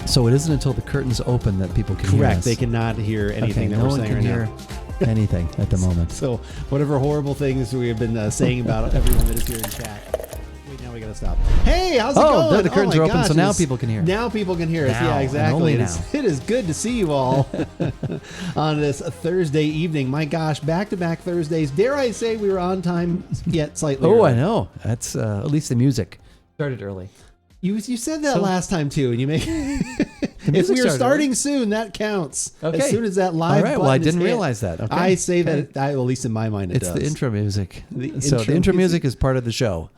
So it isn't until the curtains open that people can hear us. Correct. They cannot hear anything that we're saying right now. No one can hear anything at the moment. So whatever horrible things we have been saying about everyone that is here in chat. Wait, now we got to stop. Hey, how's it going? Oh, the curtains are open, gosh, so now people can hear. Now people can hear us. Now, yeah, exactly. and only It is good to see you all on this Thursday evening. My gosh, back-to-back Thursdays. Dare I say we were on time yet slightly Oh, early. I know. That's at least the music started early. You said that last time too, and you make. If we are starting soon, that counts. Okay. As soon as that live. All right. Well, I button is didn't hit, realize that. Okay. I say that. At least in my mind, it does. It's the intro music. The The intro music is part of the show,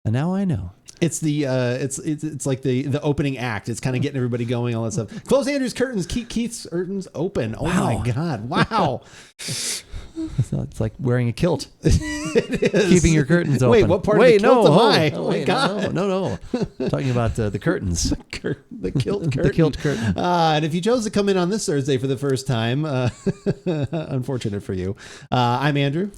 and now I know. It's the it's like the opening act. It's kind of getting everybody going, all that stuff. Close Andrew's curtains, keep Keith's curtains open. Oh Wow. my God! Wow. It's like wearing a kilt. It is. Keeping your curtains open. Wait, what part of the kilt am I? Oh my wait, God. No. Talking about the curtains. The kilt curtain. The kilt curtain. And if you chose to come in on this Thursday for the first time, unfortunate for you. I'm Andrew.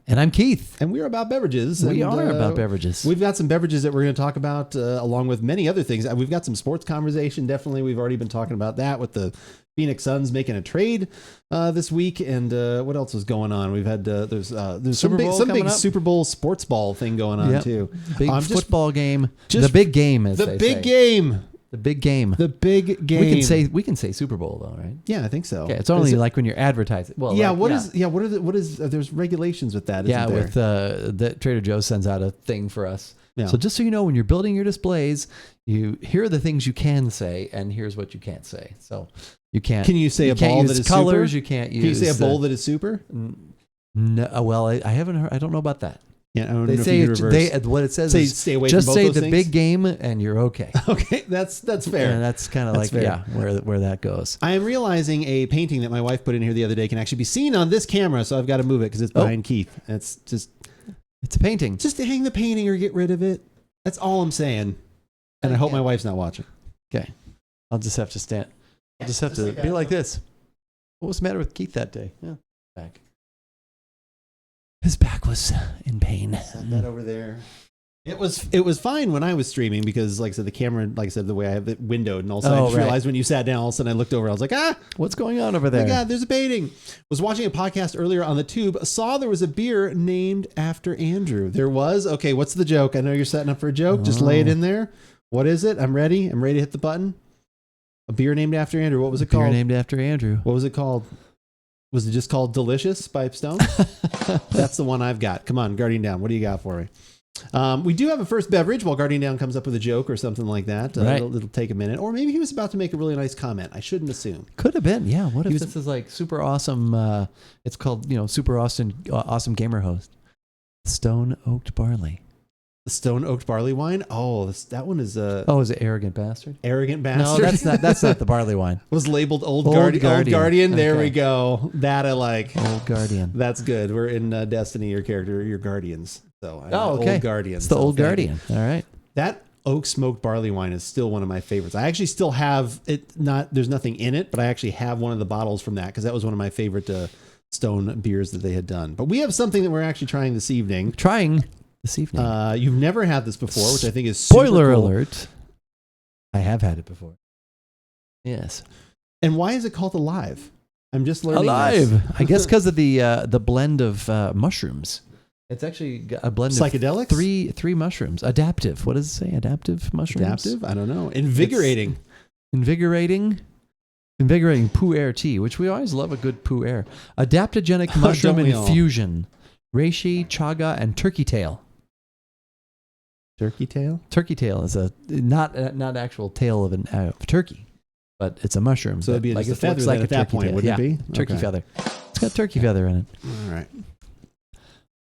And I'm Keith. And we're About Beverages. We and, are About Beverages. We've got some beverages that we're going to talk about along with many other things. We've got some sports conversation. Definitely. We've already been talking about that with the Phoenix Suns making a trade this week. And what else is going on? We've had there's some big Super Bowl sports ball thing going on too. Big football game. The big game, as they say. The big game. The big game. The big game. We can say Super Bowl though, right? Yeah, I think so. Okay, it's only like when you're advertising. Well, yeah. What is? There's regulations with that. Yeah, isn't there? with the Trader Joe's sends out a thing for us. Yeah. So just so you know, when you're building your displays, here are the things you can say, and here's what you can't say. So you can't. Can you say a ball that is colors? super? You can't use. Can you say a bowl that is super? No. Well, I haven't heard. I don't know about that. Yeah, I don't they know say if you what it says is stay away just from both say those the things. big game and you're okay. Okay, that's fair. And that's kind of like fair. where that goes. I am realizing a painting that my wife put in here the other day can actually be seen on this camera, so I've got to move it because it's behind Keith. It's a painting. Just to hang the painting or get rid of it. That's all I'm saying. And I hope my wife's not watching. Okay, I'll just have to stand. I'll just have to be like this. What was the matter with Keith that day? Yeah, back. His back was in pain. Set that over there. It was fine when I was streaming because, like I said, the camera, like I said, the way I have it windowed, and also I just realized when you sat down, all of a sudden I looked over, I was like, what's going on over there? Oh my God, there's a painting. Was watching a podcast earlier on the tube, saw there was a beer named after Andrew. There was? Okay, what's the joke? I know you're setting up for a joke. Just lay it in there. What is it? I'm ready. I'm ready to hit the button. A beer named after Andrew. What was it called? Beer named after Andrew. What was it called? Was it just called Delicious by Stone? That's the one I've got. Come on, Guardian Down. What do you got for me? We do have a first beverage while Guardian Down comes up with a joke or something like that. Right. It'll take a minute. Or maybe he was about to make a really nice comment. I shouldn't assume. Could have been. Yeah. What if this is like super awesome? It's called, super awesome gamer host. Stone Oaked Barley. The Stone Oaked Barley wine? Oh, that one is is it Arrogant Bastard? Arrogant Bastard? No, that's not the barley wine. Was labeled Old Guardian. Old Guardian. There we go. That I like. Old Guardian. That's good. We're in Destiny, your character, your Guardians. So I'm okay. Old Guardian. It's the Old Guardian. All right. That oak smoked barley wine is still one of my favorites. I actually still have it. There's nothing in it, but I actually have one of the bottles from that because that was one of my favorite Stone beers that they had done. But we have something that we're actually trying this evening. You've never had this before, which I think is super Spoiler cool. alert. I have had it before. Yes. And why is it called Alive? I'm just learning Alive. this. I guess because of the blend of mushrooms. It's actually a blend psychedelics? of three mushrooms. Adaptive. What does it say? Adaptive mushrooms? Adaptive? I don't know. Invigorating. Invigorating pu'er tea, which we always love a good pu'er. Adaptogenic mushroom infusion. Reishi, chaga, and turkey tail. Turkey tail? Turkey tail is not actual tail of turkey, but it's a mushroom. So it'd be like a feather at that point, wouldn't it be? Turkey feather. It's got turkey feather in it. All right.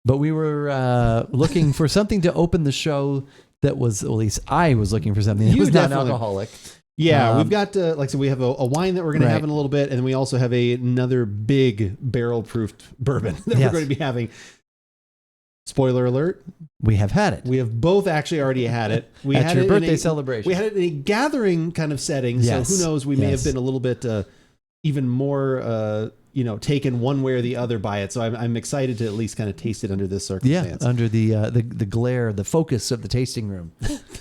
But we were looking for something to open the show that was, at least I was looking for something that was non-alcoholic. Yeah, we've got, like I said, we have a wine that we're going to have in a little bit, and then we also have another big barrel-proofed bourbon that we're going to be having. Spoiler alert. We have had it. We have both actually already had it. We At had your it birthday celebration. We had it in a gathering kind of setting, yes. So who knows, we may have been a little bit even more, taken one way or the other by it. So I'm excited to at least kind of taste it under this circumstance. Yeah, under the glare, the focus of the tasting room.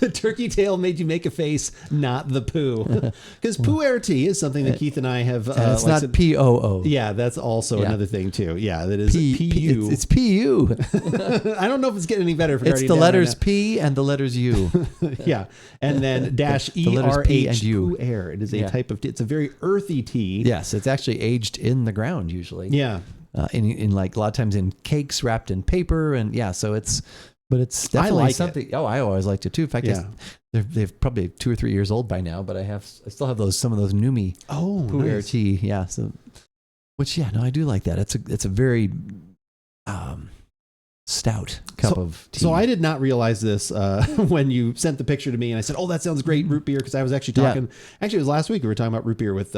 The turkey tail made you make a face, not the poo. Because pu'er tea is something that Keith and I have. It's not POO. Yeah, that's also another thing too. Yeah, that is PU. It's PU. I don't know if it's getting any better for It's the letters P and the letters U. Yeah, and then dash P and ERH U. pu'er. It is a type of tea. It's a very earthy tea. Yes, it's actually aged in the ground usually. Yeah. In like a lot of times in cakes wrapped in paper, and but it's definitely like something. Oh, I always liked it too. In fact, they've probably 2 or 3 years old by now, but I still have some of those Numi pu'er nice. tea. Yeah, I do like that. It's a very stout cup of tea. So I did not realize this when you sent the picture to me, and I said, "Oh, that sounds great, root beer." Because I was actually talking. Yeah. Actually, it was last week we were talking about root beer with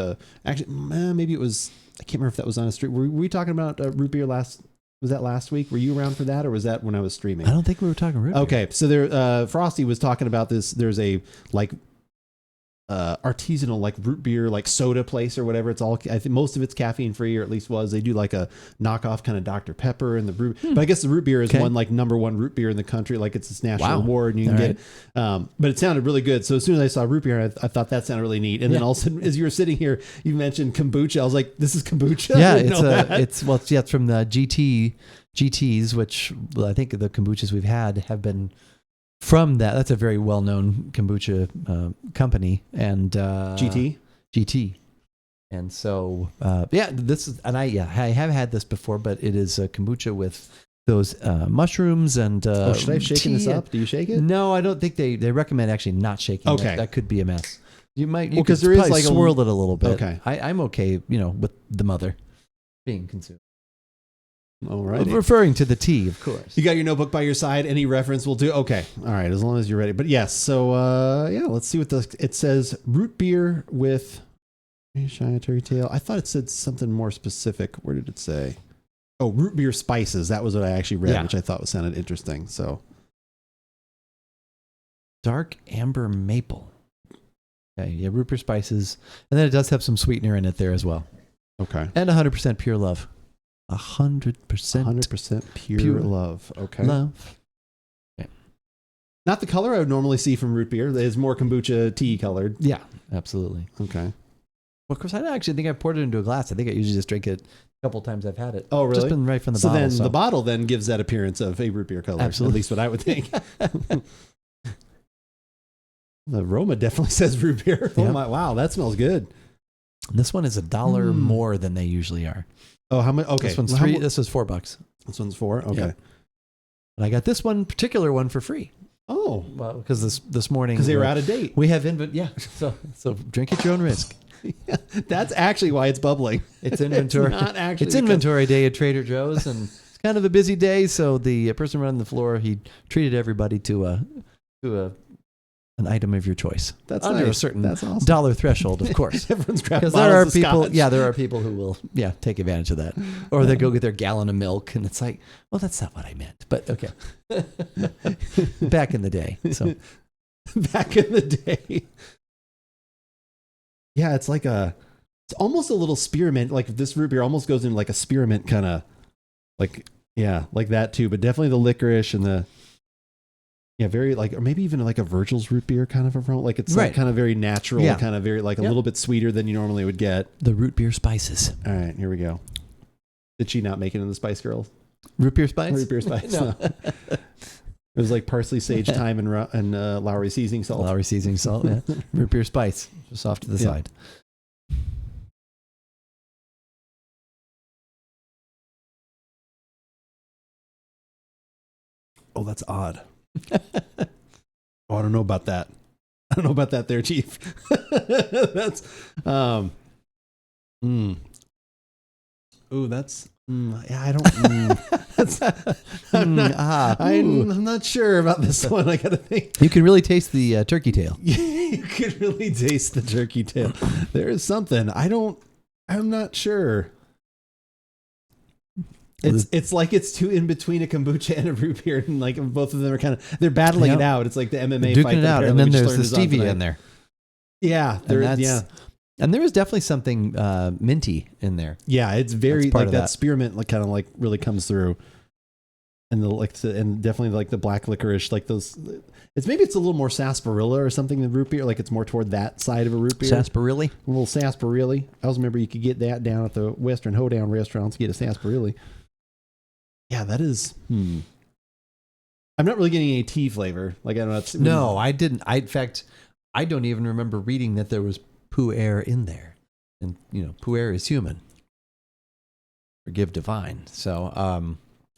maybe it was. I can't remember if that was on a stream. Were we talking about root beer last? Was that last week? Were you around for that, or was that when I was streaming? I don't think we were talking root beer. Okay, so there, Frosty was talking about this. There's a artisanal root beer soda place or whatever. It's all, I think most of it's caffeine free, or at least was. They do a knockoff kind of Dr. Pepper and the root, but I guess the root beer is one number one root beer in the country. It's this national award, and you can get it. But it sounded really good. So as soon as I saw root beer, I thought that sounded really neat. And then all of a sudden, as you were sitting here, you mentioned kombucha. I was like, this is kombucha. Yeah, it's from the GTs, which I think the kombuchas we've had have been from that. That's a very well-known kombucha company, and GT. And so, this is, and I have had this before, but it is a kombucha with those mushrooms and. Should I have shaken this up? Do you shake it? No, I don't think they recommend actually not shaking. Okay, that could be a mess. You might because there is swirl it a little bit. Okay, I'm okay, with the mother being consumed. All right. Referring to the tea, of course. You got your notebook by your side. Any reference will do. Okay. All right. As long as you're ready. But yes. So, let's see what it says. Root beer with Shiny Turkey Tail. I thought it said something more specific. Where did it say? Oh, root beer spices. That was what I actually read, which I thought sounded interesting. So, dark amber maple. Okay. Yeah. Root beer spices. And then it does have some sweetener in it there as well. Okay. And 100% pure love. 100% pure love. Okay. Love. Yeah. Not the color I would normally see from root beer. It's more kombucha tea colored. Yeah, absolutely. Okay. Well, of course, I don't actually think I poured it into a glass. I think I usually just drink it a couple times I've had it. Oh, really? Just been right from the bottle. So then the bottle then gives that appearance of a root beer color. Absolutely. At least what I would think. The aroma definitely says root beer. Oh my! Wow, that smells good. This one is $1 more than they usually are. Oh, how much? Okay, this one's $3. This is $4. This one's $4. Okay, and I got this particular one for free. Oh, well, because this morning because they were out of date. We have So drink at your own risk. Yeah, that's actually why it's bubbling. It's inventory. It's not actually. It's inventory day at Trader Joe's, and it's kind of a busy day. So the person running the floor, he treated everybody to an item of your choice. That's under nice. a certain that's awesome. dollar threshold, of course. Everyone's grabbing because there are people. Scotch. Yeah, there are people who will take advantage of that, or they go get their gallon of milk, and it's like, well, that's not what I meant. But okay, back in the day. So back in the day. Yeah, it's it's almost a little spearmint. Like this root beer almost goes into like a spearmint kind of, like that too. But definitely the licorice and the. Yeah, very or maybe even like a Virgil's root beer kind of aroma. Like it's kind of very natural, kind of very a little bit sweeter than you normally would get. The root beer spices. All right, here we go. Did she not make it in the Spice Girls? Root beer spice? Root beer spice. No. It was like parsley, sage, thyme, and Lowry seasoning salt. Lowry seasoning salt, yeah. Root beer spice, just off to the side. Oh, that's odd. Oh, I don't know about that. I don't know about that there, Chief. That's Ooh, that's yeah, I don't I'm not sure about this one. I gotta think. You can really taste the turkey tail. You can really taste the turkey tail. There is something. I'm not sure. It's like it's two in between a kombucha and a root beer, and like both of them are they're battling it out. It's like the MMA duking fight. it out, and then there's the stevia in there. Yeah, and there is definitely something minty in there. Yeah, it's very like that spearmint, kind of really comes through. And and definitely like the black licorice, like those. It's a little more sarsaparilla or something than root beer. Like it's more toward that side of a root beer. Sarsaparilla? A little sarsaparilla. I always remember you could get that down at the Western Hoedown restaurants. Get a sarsaparilla. Yeah, that is. I'm not really getting any tea flavor. Like I don't know. No, I didn't. In fact, I don't even remember reading that there was pu'er in there. And pu'er is human. Forgive divine. So,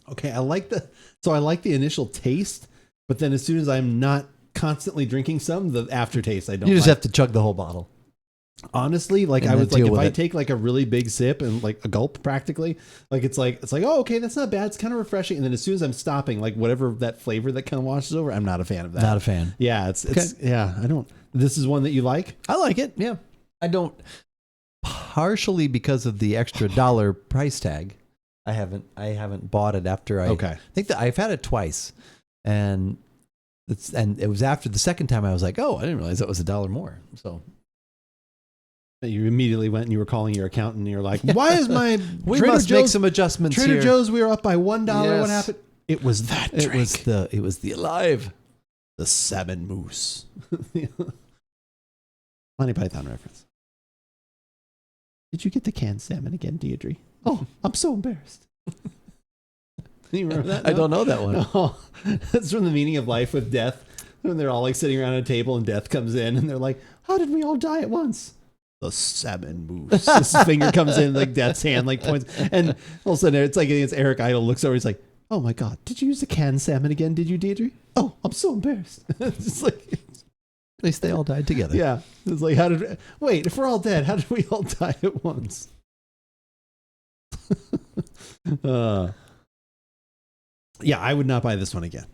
okay, I like the initial taste, but then as soon as I'm not constantly drinking some, the aftertaste I don't. You just have to chug the whole bottle. Honestly, like And I was like, if I it. take like a really big sip and like a gulp practically, like it's like, oh, okay, that's not bad. It's kind of refreshing. And then as soon as I'm stopping, like whatever that flavor that kind of washes over, I'm not a fan of that. Not a fan. Yeah, I don't. This is one that you like? I like it. Yeah. I don't. Partially because of the extra $1 price tag. I haven't bought it after I think that I've had it twice, and it was after the second time I was like, oh, I didn't realize that was $1 more. So you immediately went and you were calling your accountant and you're like, why is my we Trader must Joe's, make some adjustments Trader here. Joe's we were up by $1. Yes. What happened? It was that drink. It was the Alive. The salmon mousse. Monty Python reference. Did you get the canned salmon again, Deirdre? Oh, I'm so embarrassed. You remember that? No? I don't know that one. No. That's from The Meaning of Life with Death. When they're all like sitting around a table and Death comes in and they're like, how did we all die at once? The salmon mousse. His finger comes in, like Death's hand like points. And all of a sudden it's Eric Idle looks over, he's like, oh my God, did you use the canned salmon again, did you, Deirdre? Oh, I'm so embarrassed. It's like... At least they all died together. Yeah. It's like, if we're all dead, how did we all die at once? Yeah, I would not buy this one again.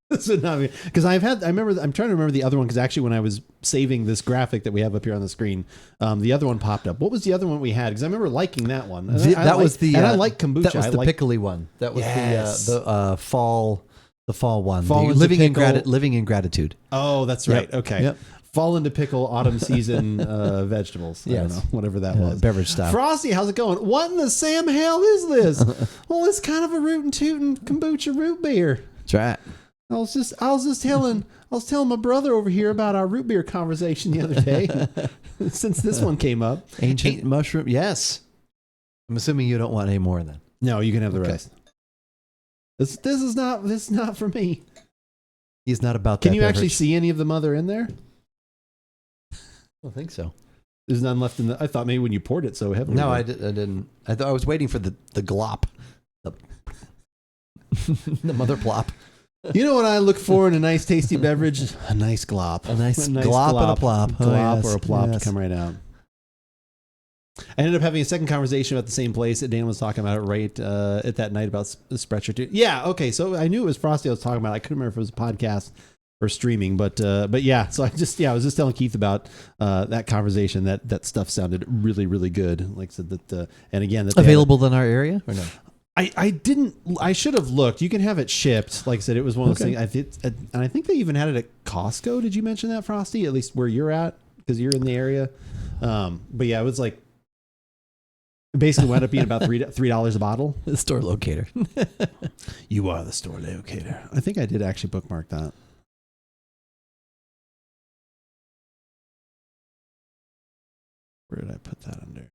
This would not be, because I'm trying to remember the other one, because actually when I was saving this graphic that we have up here on the screen, the other one popped up. What was the other one we had? Because I remember liking that one. I like kombucha. That was the pickly one. That was the fall. The fall one. Living in gratitude. Oh, that's right. Yep. Okay. Yep. Fall into pickle, autumn season vegetables. I don't know, whatever that was. Beverage style. Frosty, how's it going? What in the Sam hell is this? Well, it's kind of a rootin' tootin' kombucha root beer. That's right. I was telling my brother over here about our root beer conversation the other day. Since this one came up. Ancient mushroom. Yes. I'm assuming you don't want any more then. No, you can have the rest. This is not for me. He's not about that. Can you actually see any of the mother in there? I don't think so. There's none left in the... I thought maybe when you poured it so heavily. No, I didn't. I thought I was waiting for the glop. The mother plop. You know what I look for in a nice tasty beverage? A nice glop. A nice glop and a plop. Glop or a plop to come right out. I ended up having a second conversation about the same place that Dan was talking about it right at that night about Sprecher too. Yeah, okay. So I knew it was Frosty I was talking about. I couldn't remember if it was a podcast or streaming, but yeah. So I was just telling Keith about that conversation. That stuff sounded really, really good. Like I said that, and again, that available in our area or no? I should have looked. You can have it shipped. Like I said, it was one of those things. And I think they even had it at Costco. Did you mention that, Frosty? At least where you're at, because you're in the area. But yeah, it was like. Basically wound up being about $3 a bottle. The store locator. You are the store locator. I think I did actually bookmark that. Where did I put that under?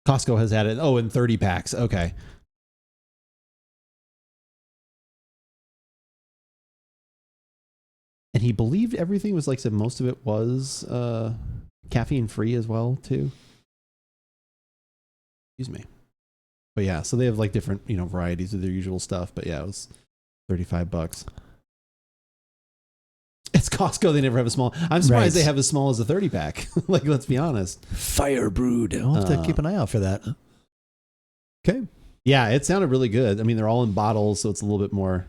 Costco has had it. Oh, in 30 packs. Okay. And he believed everything was like I said, most of it was caffeine free as well, too. Excuse me. But yeah, so they have like different, varieties of their usual stuff. But yeah, it was $35. It's Costco. They never have a small. I'm surprised they have as small as a 30 pack. Like, let's be honest. Fire brewed. I'll have to keep an eye out for that. Okay. Yeah, it sounded really good. I mean, they're all in bottles, so it's a little bit more.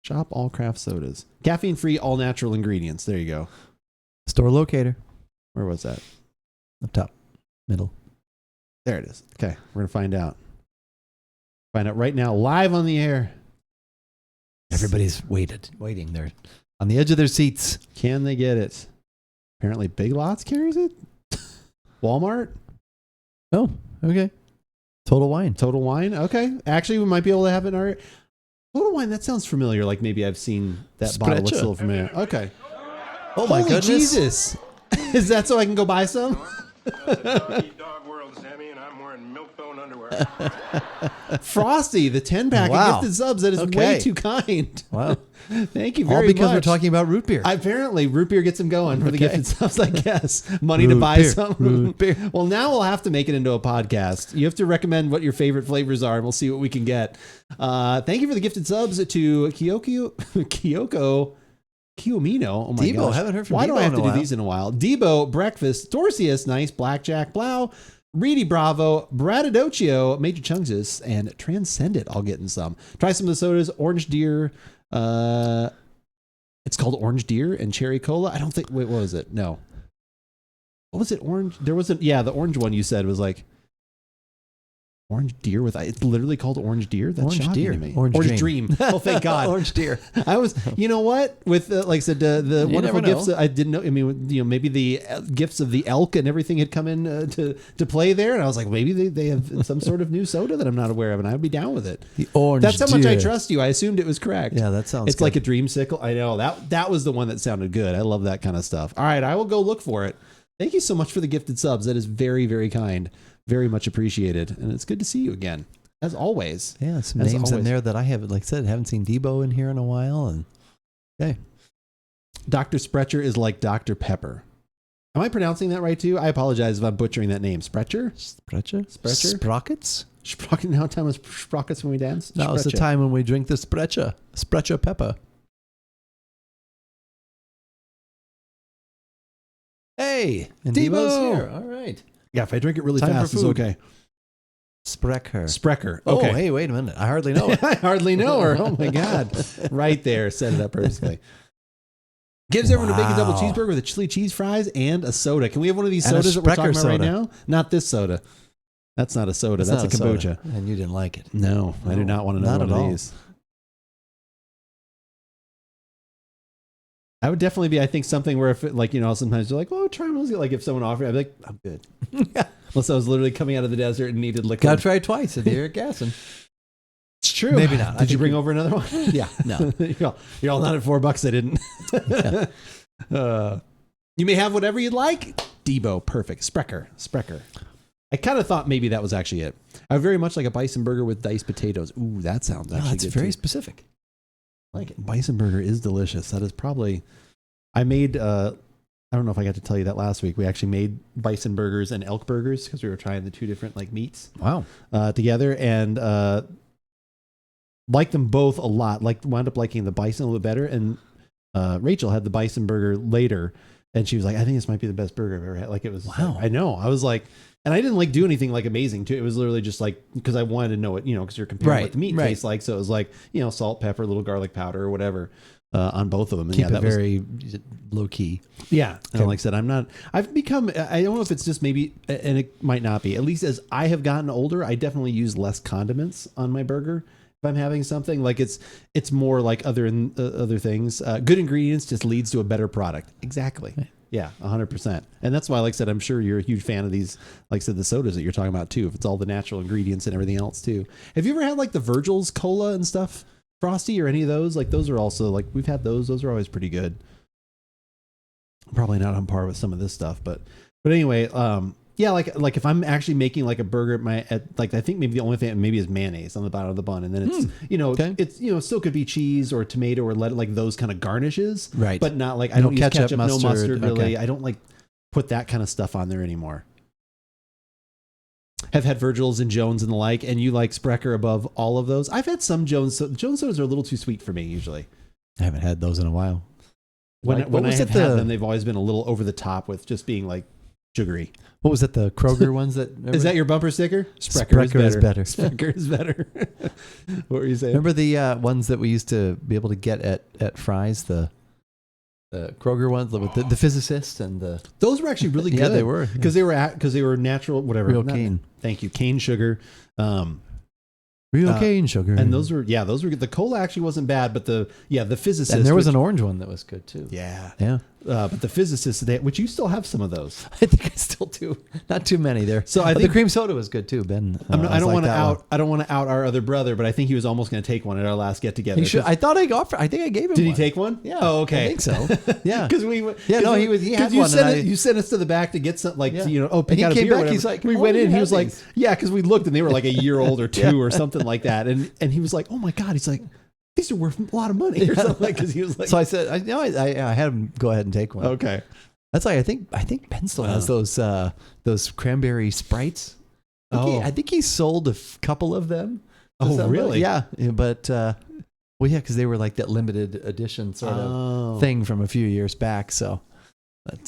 Shop all craft sodas. Caffeine free, all natural ingredients. There you go. Store locator. Where was that? Up top. Middle. There it is. Okay, we're going to find out. Find out right now, live on the air. Everybody's waiting. They're on the edge of their seats. Can they get it? Apparently Big Lots carries it. Walmart? Oh, okay. Total Wine. Total Wine. Okay. Actually, we might be able to have it in our Total Wine. That sounds familiar. Like maybe I've seen that bottle. Looks a little familiar. Okay. Oh my goodness. Jesus. Is that so I can go buy some? Dog world, Sammy, and I'm wearing milk-bone underwear. Frosty, the 10-pack Wow. of gifted subs. That is way too kind. Wow. Thank you very much. All because we're talking about root beer. Apparently, root beer gets them going for the gifted subs, I guess. Money to buy some. Root beer. Well, now we'll have to make it into a podcast. You have to recommend what your favorite flavors are, and we'll see what we can get. Thank you for the gifted subs to Kyoko Kiyomiino. Oh my Debo, gosh. haven't heard from Why Debo do I have in to a do while. these in a while? Debo, Breakfast, Dorcius, Nice, Blackjack, Blau, Reedy Bravo, Bradadocchio, Major Chungsis, and Transcendent. All getting some. Try some of the sodas. Orange Deer. It's called Orange Deer and Cherry Cola. I don't think. Wait, what was it? No. What was it? Orange. There wasn't. Yeah, the orange one you said was like Orange Deer with. It's literally called Orange Deer. That's Orange shocking Deer. to me. Orange Dream. Oh, thank God. Orange Deer. I was, you know what, with like I said, the You wonderful never gifts. know. I didn't know. I mean, maybe the gifts of the elk and everything had come in to play there, and I was like, maybe they have some sort of new soda that I'm not aware of, and I'd be down with it. The Orange That's how much I Deer. trust you. I assumed it was correct. Yeah, that sounds It's good. like a dreamsicle. I know that was the one that sounded good. I love that kind of stuff. All right, I will go look for it. Thank you so much for the gifted subs. That is very, very kind. Very much appreciated, and it's good to see you again. As always. Yeah, some As names in always. there that I haven't, like I said, haven't seen Debo in here in a while. And okay. Dr. Sprecher is like Dr. Pepper. Am I pronouncing that right too? I apologize if I'm butchering that name. Sprecher? Sprecher? Sprecher? Sprockets? Sprocket. Now time was sprockets when we dance? Now is the Sprecher. time when we drink the Sprecher. Sprecher pepper. Hey, and Debo! Debo's here. All right. Yeah, if I drink it really Time for fast, it's food. okay. Sprecher. Sprecher. Oh, Okay. hey, wait a minute. I hardly know it. I hardly know her. Oh my God. Right there. Set it up perfectly. Gives everyone a bacon double Wow. cheeseburger with a chili cheese fries and a soda. Can we have one of these And a sodas that we're talking Sprecher about right soda. now? Not this soda. That's not a soda. It's That's a not soda, kombucha. and you didn't like it. No, I do No, not want to know not one at of all. these. I would definitely be, I think, something where if, like, sometimes you're like, oh, try one. Like, if someone offered, I'd be like, I'm good. Unless I was literally coming out of the desert and needed liquid. Got to try it twice at Eric Gasson. It's true. Maybe not. I Did you think bring you- over another one? Yeah, no. You're all not at $4. I didn't. Yeah. You may have whatever you'd like. Debo, perfect. Sprecher. I kind of thought maybe that was actually it. I very much like a bison burger with diced potatoes. Ooh, that sounds actually That's good very too. specific. I like it. Bison burger is delicious. That is probably. I made. I don't know if I got to tell you that last week. We actually made bison burgers and elk burgers because we were trying the two different like meats Wow. together, and liked them both a lot. Like wound up liking the bison a little bit better. And Rachel had the bison burger later, and she was like, "I think this might be the best burger I've ever had." Like it was. Wow. I know. I was like. And I didn't like do anything like amazing too. It was literally just like, because I wanted to know it, because you're comparing what the meat tastes like. So it was like, salt, pepper, a little garlic powder or whatever on both of them. And Keep yeah, it very low key. yeah. And Okay. like I said, I've become, I don't know if it's just maybe, and it might not be, at least as I have gotten older, I definitely use less condiments on my burger. If I'm having something like it's more like other things, good ingredients just leads to a better product. Exactly. Yeah, 100%. And that's why, like I said, I'm sure you're a huge fan of these, like I said, the sodas that you're talking about too, if it's all the natural ingredients and everything else too. Have you ever had like the Virgil's Cola and stuff, Frosty, or any of those? Like those are also like, we've had those. Those are always pretty good. Probably not on par with some of this stuff, but anyway, yeah, like if I'm actually making like a burger I think maybe the only thing maybe is mayonnaise on the bottom of the bun, and then it's okay. it's still could be cheese or tomato or like those kind of garnishes, Right. But not like I No don't use ketchup, ketchup, no mustard, mustard really. okay. I don't like put that kind of stuff on there anymore. Have had Virgil's and Jones and the like, and you like Sprecher above all of those. I've had some Jones sodas are a little too sweet for me usually. I haven't had those in a while. When What I was have it, had the- them, they've always been a little over the top with just being like sugary. What was it? The Kroger ones that Is that your bumper sticker? Sprecher is better. Sprecher is better. What were you saying? Remember the ones that we used to be able to get at Fry's, the Kroger ones with the physicist and the Those were actually really good. Yeah, they were. because they were natural, whatever. real Not- cane, Thank you, cane sugar. real cane sugar, And those were good. The cola actually wasn't bad, but the physicist. and there was which- an orange one that was good too. yeah. Yeah. But the physicists, which you still have some of those. I think I still do. Not too many there. So I But think the cream soda was good too, Ben. I don't want to that one. out. I don't want to out our other brother, but I think he was almost going to take one at our last get together. He should. I thought I got. I think I gave him. Did he one. take one? Yeah. Oh, okay. I think so. Yeah. Because we. Yeah. No, he had you one. Sent you sent us to the back to get some, like, Yeah. pick And out he a came beer. or back, whatever. he's like, we "Oh, went you in. He had was like, these." yeah, because we looked and they were like a year old or two or something like that, and he was like, oh my god, he's like, these are worth a lot of money or something, because he was like. So I said, I had him go ahead and take one. Okay. That's like I think Ben still has those cranberry Sprites. I think he sold a couple of them. to Oh, somebody. really? Yeah, but because they were like that limited edition sort of thing from a few years back. So, but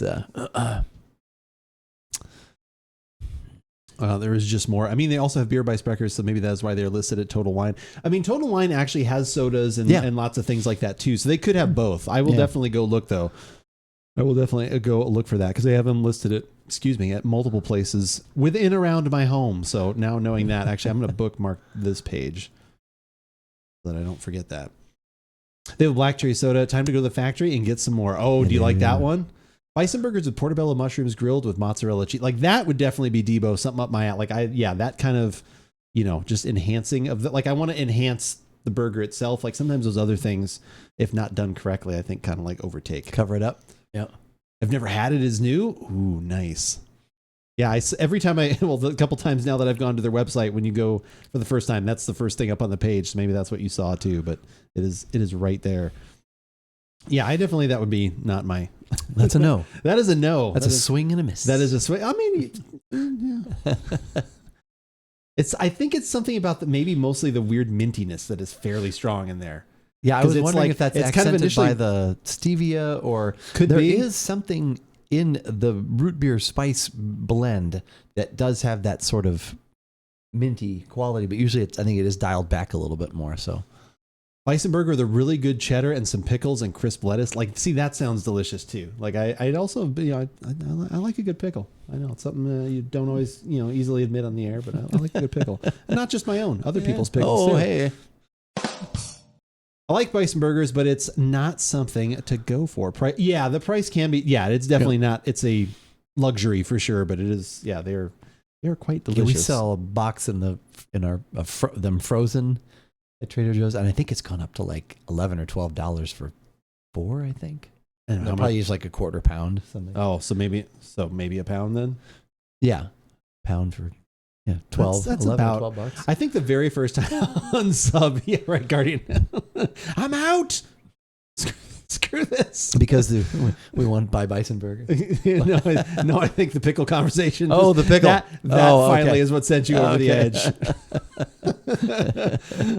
there is just more. I mean, they also have beer by Spreckers, so maybe that's why they're listed at Total Wine. I mean, Total Wine actually has sodas and lots of things like that too, so they could have both. I will definitely go look though. I will definitely go look for that because they have them listed at multiple places within around my home. So now knowing that, actually, I'm going to bookmark this page so that I don't forget that. They have black cherry soda. Time to go to the factory and get some more. Oh, do you like that one? Bison burgers with portobello mushrooms grilled with mozzarella cheese. Like that would definitely be Debo, something up my alley. That kind of, just enhancing of the, like I want to enhance the burger itself. Like sometimes those other things, if not done correctly, I think kind of like overtake. cover it up. Yeah. I've never had it as new. Ooh, nice. Yeah, every time a couple times now that I've gone to their website, when you go for the first time, that's the first thing up on the page. So maybe that's what you saw too, but it is right there. Yeah, that would be not my. That's a no. That is a no. That's a swing and a miss. That is a swing. I mean, yeah. I think it's something about maybe mostly the weird mintiness that is fairly strong in there. Yeah, I was wondering if that's it's accented kind of by the stevia or could there be. is something in the root beer spice blend that does have that sort of minty quality, but usually I think it is dialed back a little bit more. So Bison burger with a really good cheddar and some pickles and crisp lettuce. Like, see, that sounds delicious too. Like I'd also, I like a good pickle. I know it's something you don't always, easily admit on the air, but I like a good pickle. And not just my own, other people's pickles too. Oh, hey. I like bison burgers, but it's not something to go for. The price can be. Yeah, it's definitely not. It's a luxury for sure, but it is. Yeah, they're quite delicious. Yeah, we sell a box in our them frozen at Trader Joe's, and I think it's gone up to like $11 or $12 for 4. I think, and they'll probably use like a quarter pound. Something. Oh, so maybe a pound then. Yeah, pound for. Yeah, 12, that's 11 about, or $12. I think the very first time on sub, yeah, right, Guardian. I'm out. Screw this. Because we want to buy bison burger. no, I think the pickle conversation. Oh, the pickle. That finally is what sent you over the edge.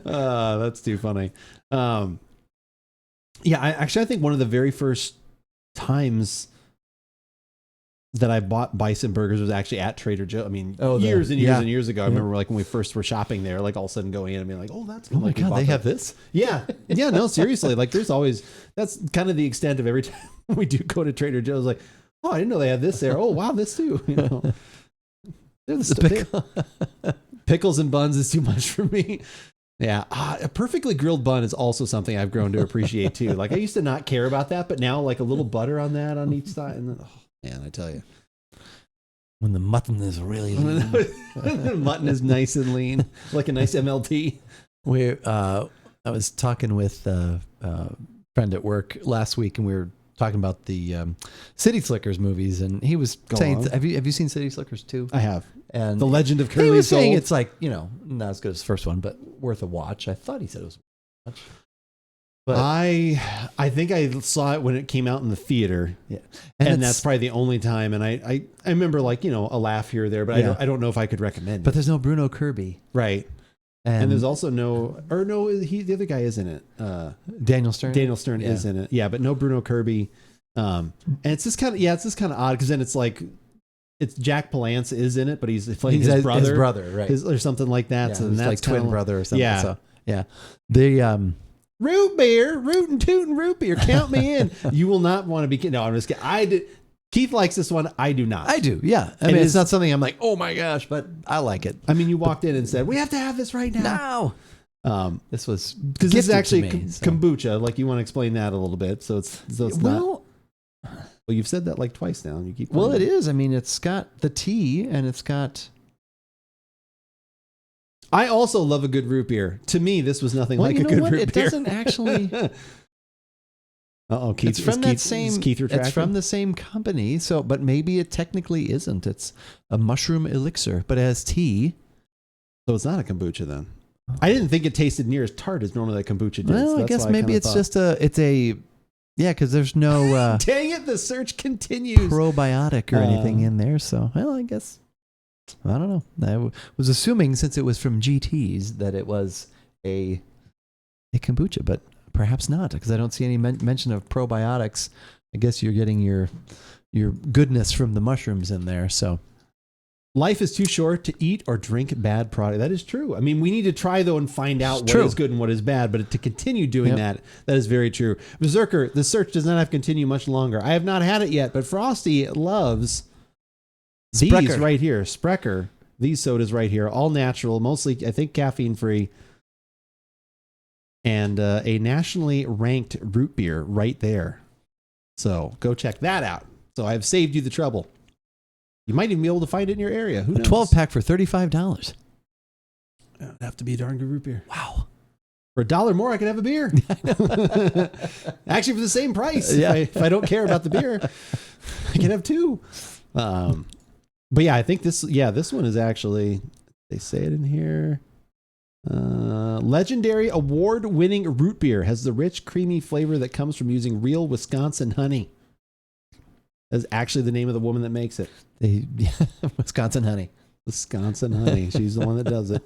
That's too funny. I think one of the very first times that I bought bison burgers was actually at Trader Joe. I mean, years and years ago. I remember like when we first were shopping there, like all of a sudden going in and being like, oh, that's good. Oh my God, they have this? Yeah. Yeah, no, seriously. Like that's kind of the extent of every time we do go to Trader Joe's, like, oh, I didn't know they had this there. Oh, wow, this too. Pickles and buns is too much for me. Yeah. A perfectly grilled bun is also something I've grown to appreciate too. Like I used to not care about that, but now like a little butter on that on each side. And then, man, I tell you. When the mutton is really lean. The mutton is nice and lean, like a nice MLT. I was talking with a friend at work last week, and we were talking about the City Slickers movies, and he was saying, have you seen City Slickers 2? I have. And The Legend of Curly's He was saying Gold. it's like, not as good as the first one, but worth a watch. I thought he said it was worth a watch. But I think I saw it when it came out in the theater. Yeah. And that's probably the only time. And I remember like, a laugh here or there, but I don't know if I could recommend it. But there's no Bruno Kirby. Right. And there's also the other guy is in it. Daniel Stern. Daniel Stern is in it. Yeah, but no Bruno Kirby. And it's just kind of odd because then it's like, it's Jack Palance is in it, but he's playing his brother, right? Or something like that. Yeah, so then that's like twin brother or something. Yeah. So, yeah. The root beer, rootin' tootin' root beer. Count me in. You will not want to be. No, I'm just kidding. Keith likes this one. I do not. I do. Yeah. I mean, it's not something I'm like, oh my gosh, but I like it. I mean, you walked in and said, we have to have this right now. No. This was because this is actually kombucha. Like you want to explain that a little bit. So it's not. Well, you've said that like twice now, and you keep. Well, it playing. is. I mean, it's got the tea, and it's got. I also love a good root beer. To me, this was nothing Well, like you a know good what? root It beer. doesn't actually. Uh-oh, Keith, It's from that same. is Keith It's retracting? from the same company. So, but maybe it technically isn't. It's a mushroom elixir, but it has tea. So it's not a kombucha then. I didn't think it tasted near as tart as normally a kombucha does. Well, I That's guess why maybe kinda it's thought- just yeah, because there's no Dang it, the search continues. probiotic or anything in there. So, well, I guess I don't know. I was assuming since it was from GT's that it was a kombucha, but perhaps not because I don't see any mention of probiotics. I guess you're getting your goodness from the mushrooms in there. So. Life is too short to eat or drink bad product. That is true. I mean, we need to try, though, and find out what is good and what is bad. But to continue doing that is very true. Berserker, the search does not have to continue much longer. I have not had it yet, but Frosty loves these right here. Sprecher, these sodas right here, all natural, mostly, I think, caffeine-free. And a nationally ranked root beer right there. So go check that out. So I've saved you the trouble. You might even be able to find it in your area. Who knows? A 12-pack for $35. It'd have to be a darn good root beer. Wow. For $1 more, I could have a beer. Actually, for the same price. Yeah. If I don't care about the beer, I can have two. But yeah, I think this one is actually, they say it in here. Legendary award-winning root beer has the rich, creamy flavor that comes from using real Wisconsin honey. That's actually the name of the woman that makes it. Wisconsin honey. Wisconsin honey. She's the one that does it.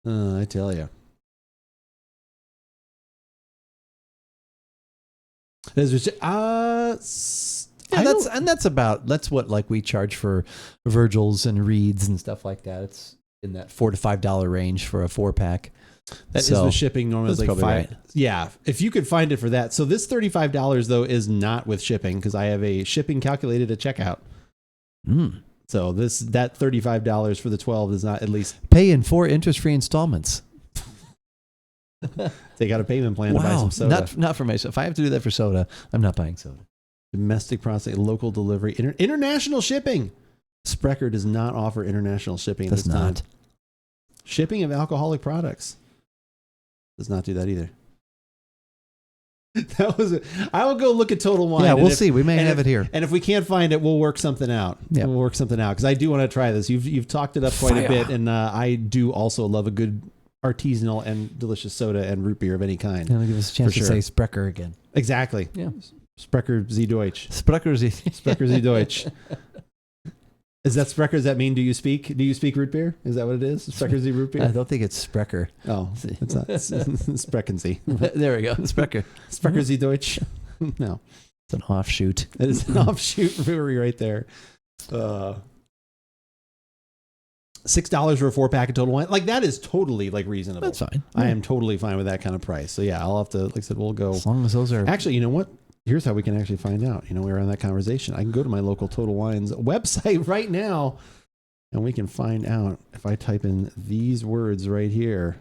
I tell you. That's what like we charge for Virgils and Reeds and stuff like that. It's in that $4 to $5 range for a 4-pack. That is the shipping normally is like $5. Right. Yeah, if you could find it for that. So this $35 though is not with shipping because I have a shipping calculated at checkout. So that $35 for the 12 is not at least pay in 4 interest-free installments. They got a payment plan to buy some soda. Not for myself. If I have to do that for soda, I'm not buying soda. Domestic processing, local delivery, international shipping. Sprecher does not offer international shipping. Does not. Shipping of alcoholic products. Does not do that either. I will go look at Total Wine. Yeah, we'll see. We may have it here. And if we can't find it, we'll work something out. Yeah. We'll work something out because I do want to try this. You've talked it up quite a bit, and I do also love a good artisanal and delicious soda and root beer of any kind. And it'll give us a chance to say Sprecher again. Exactly. Yeah. Sprecher Sie Deutsch. Sprecher Sie Deutsch. Is that Sprecher? Does that mean do you speak root beer? Is that what it is? Sprecher Sie root beer? I don't think it's Sprecher. Oh, it's not. Sprechen Sie. There we go. Sprecher. Sprecher Sie Deutsch. No. It's an offshoot. It is an offshoot brewery right there. $6 for a 4-pack of Total Wine. Like that is totally like reasonable. That's fine. I am totally fine with that kind of price. So yeah, I'll have to, like I said, we'll go. As long as those are. Actually, you know what? Here's how we can actually find out. We're on that conversation. I can go to my local Total Wines website right now and we can find out if I type in these words right here.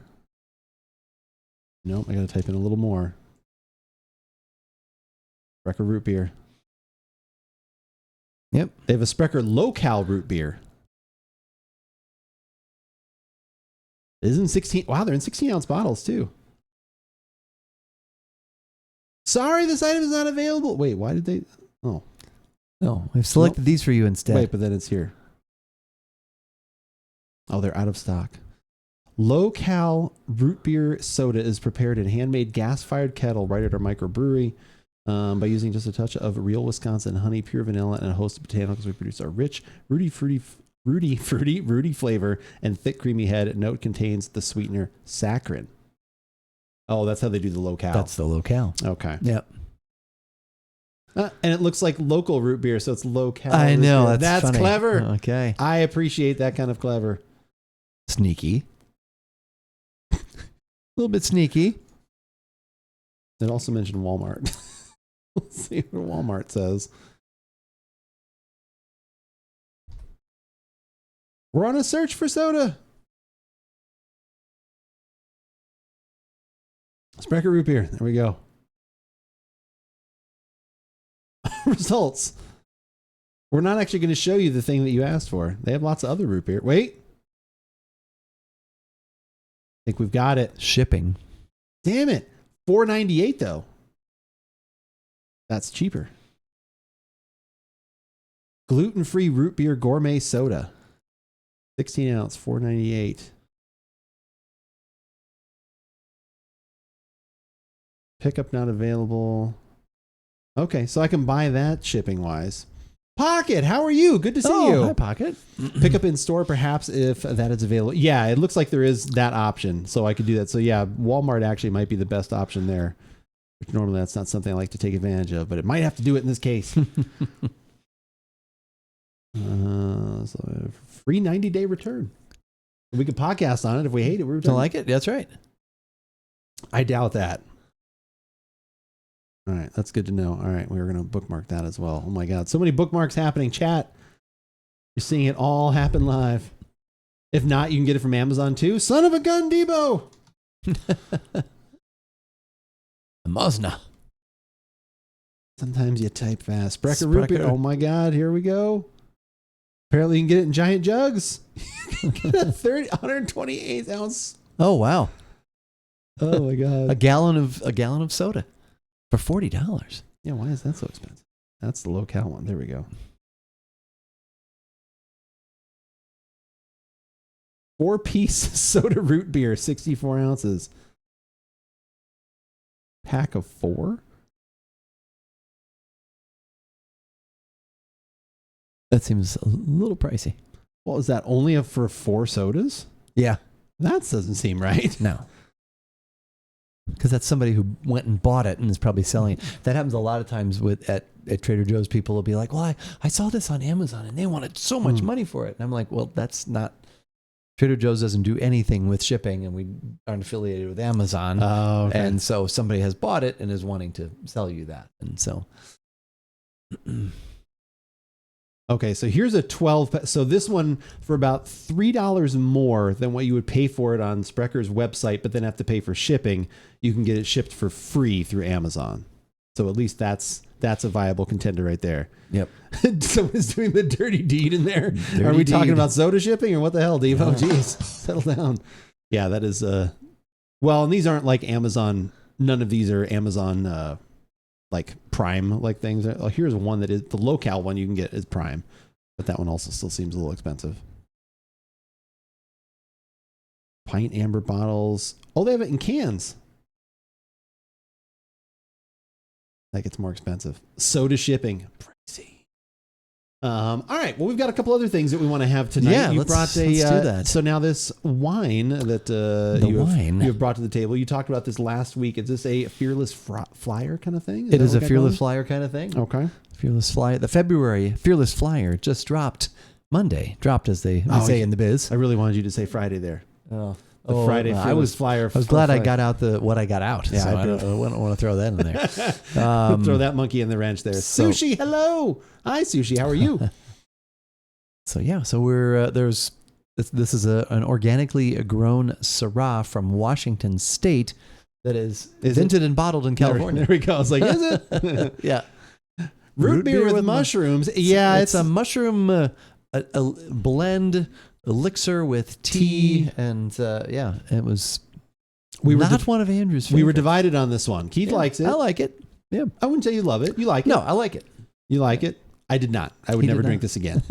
Nope, I got to type in a little more. Sprecher root beer. Yep. They have a Sprecher low-cal root beer. It is in 16. Wow, they're in 16-ounce bottles too. Sorry, this item is not available. Wait, why did they? Oh. No, we've selected these for you instead. Wait, but then it's here. Oh, they're out of stock. Low-cal root beer soda is prepared in handmade gas-fired kettle right at our microbrewery by using just a touch of real Wisconsin honey, pure vanilla, and a host of botanicals. We produce a rich, fruity flavor and thick, creamy head. Note contains the sweetener saccharin. Oh, that's how they do the low-cal. That's the low-cal. Okay. Yep. And it looks like local root beer, so it's low-cal. I know. Beer. That's funny. Clever. Okay. I appreciate that kind of clever. Sneaky. A little bit sneaky. It also mentioned Walmart. Let's see what Walmart says. We're on a search for soda. Sprecher root beer. There we go. results. We're not actually going to show you the thing that you asked for. They have lots of other root beer. Wait. I think we've got it. Shipping. Damn it. $4.98 though. That's cheaper. Gluten-free root beer gourmet soda. 16 ounce, $4.98. Pickup not available. Okay, so I can buy that shipping wise. Pocket, how are you? Good to see you. Hi, Pocket. Pick up in store, perhaps, if that is available. Yeah, it looks like there is that option, so I could do that. So yeah, Walmart actually might be the best option there. Which normally that's not something I like to take advantage of, but it might have to do it in this case. So free 90-day return. We could podcast on it if we hate it. We Don't like it? That's right. I doubt that. All right, that's good to know. All right, we're going to bookmark that as well. Oh my God, so many bookmarks happening. Chat, you're seeing it all happen live. If not, you can get it from Amazon too. Son of a gun, Debo. Mosna. Sometimes you type fast. Sprecher root beer. Oh my God, here we go. Apparently, you can get it in giant jugs. Get a 128 ounce. Oh wow. Oh my God. a gallon of soda for $40. Yeah, why is that so expensive? That's the locale one. There we go. 4-piece soda root beer, 64 ounces. Pack of 4? That seems a little pricey. Well, is that only for 4 sodas? Yeah. That doesn't seem right. No. Because that's somebody who went and bought it and is probably selling it. That happens a lot of times at Trader Joe's. People will be like, well, I saw this on Amazon and they wanted so much money for it. And I'm like, well, that's not... Trader Joe's doesn't do anything with shipping and we aren't affiliated with Amazon. Oh, okay. And so somebody has bought it and is wanting to sell you that. And so... Okay, so here's a 12. So this one for about $3 more than what you would pay for it on Sprecker's website, but then have to pay for shipping. You can get it shipped for free through Amazon. So at least that's a viable contender right there. Yep. Someone's doing the dirty deed in there. Dirty Are we talking deed. about soda shipping or what the hell, Devo? Jeez, settle down. Yeah, that is. Well, and these aren't like Amazon. None of these are Amazon. Like Prime like things. Oh, here's one that is the locale one you can get is Prime, but that one also still seems a little expensive. Pint amber bottles. Oh, they have it in cans. That gets more expensive. Soda shipping. Pricey. All right. Well, we've got a couple other things that we want to have tonight. Yeah, you let's do that. So now this wine that you have brought to the table. You talked about this last week. Is this a fearless flyer kind of thing? It is a fearless flyer kind of thing. Okay. Fearless flyer. The February fearless flyer just dropped Monday. Dropped as they say in the biz. I really wanted you to say Friday there. Oh. The Friday fearless flyer. I was glad I got out what I got out. Yeah, so I don't want to throw that in there. Throw that monkey in the wrench there. Sushi, hello. Hi, Sushi. How are you? So we're this is an organically grown Syrah from Washington State that is vinted and bottled in California. There we go. I was like, is it? Yeah. Root beer with mushrooms. Yeah, it's a mushroom a blend elixir with tea and it was not one of Andrew's favorites. We were divided on this one. Keith likes it. I like it. Yeah. I wouldn't say you love it. You like it. No, I like it. You like it. I did not. I would never drink this again.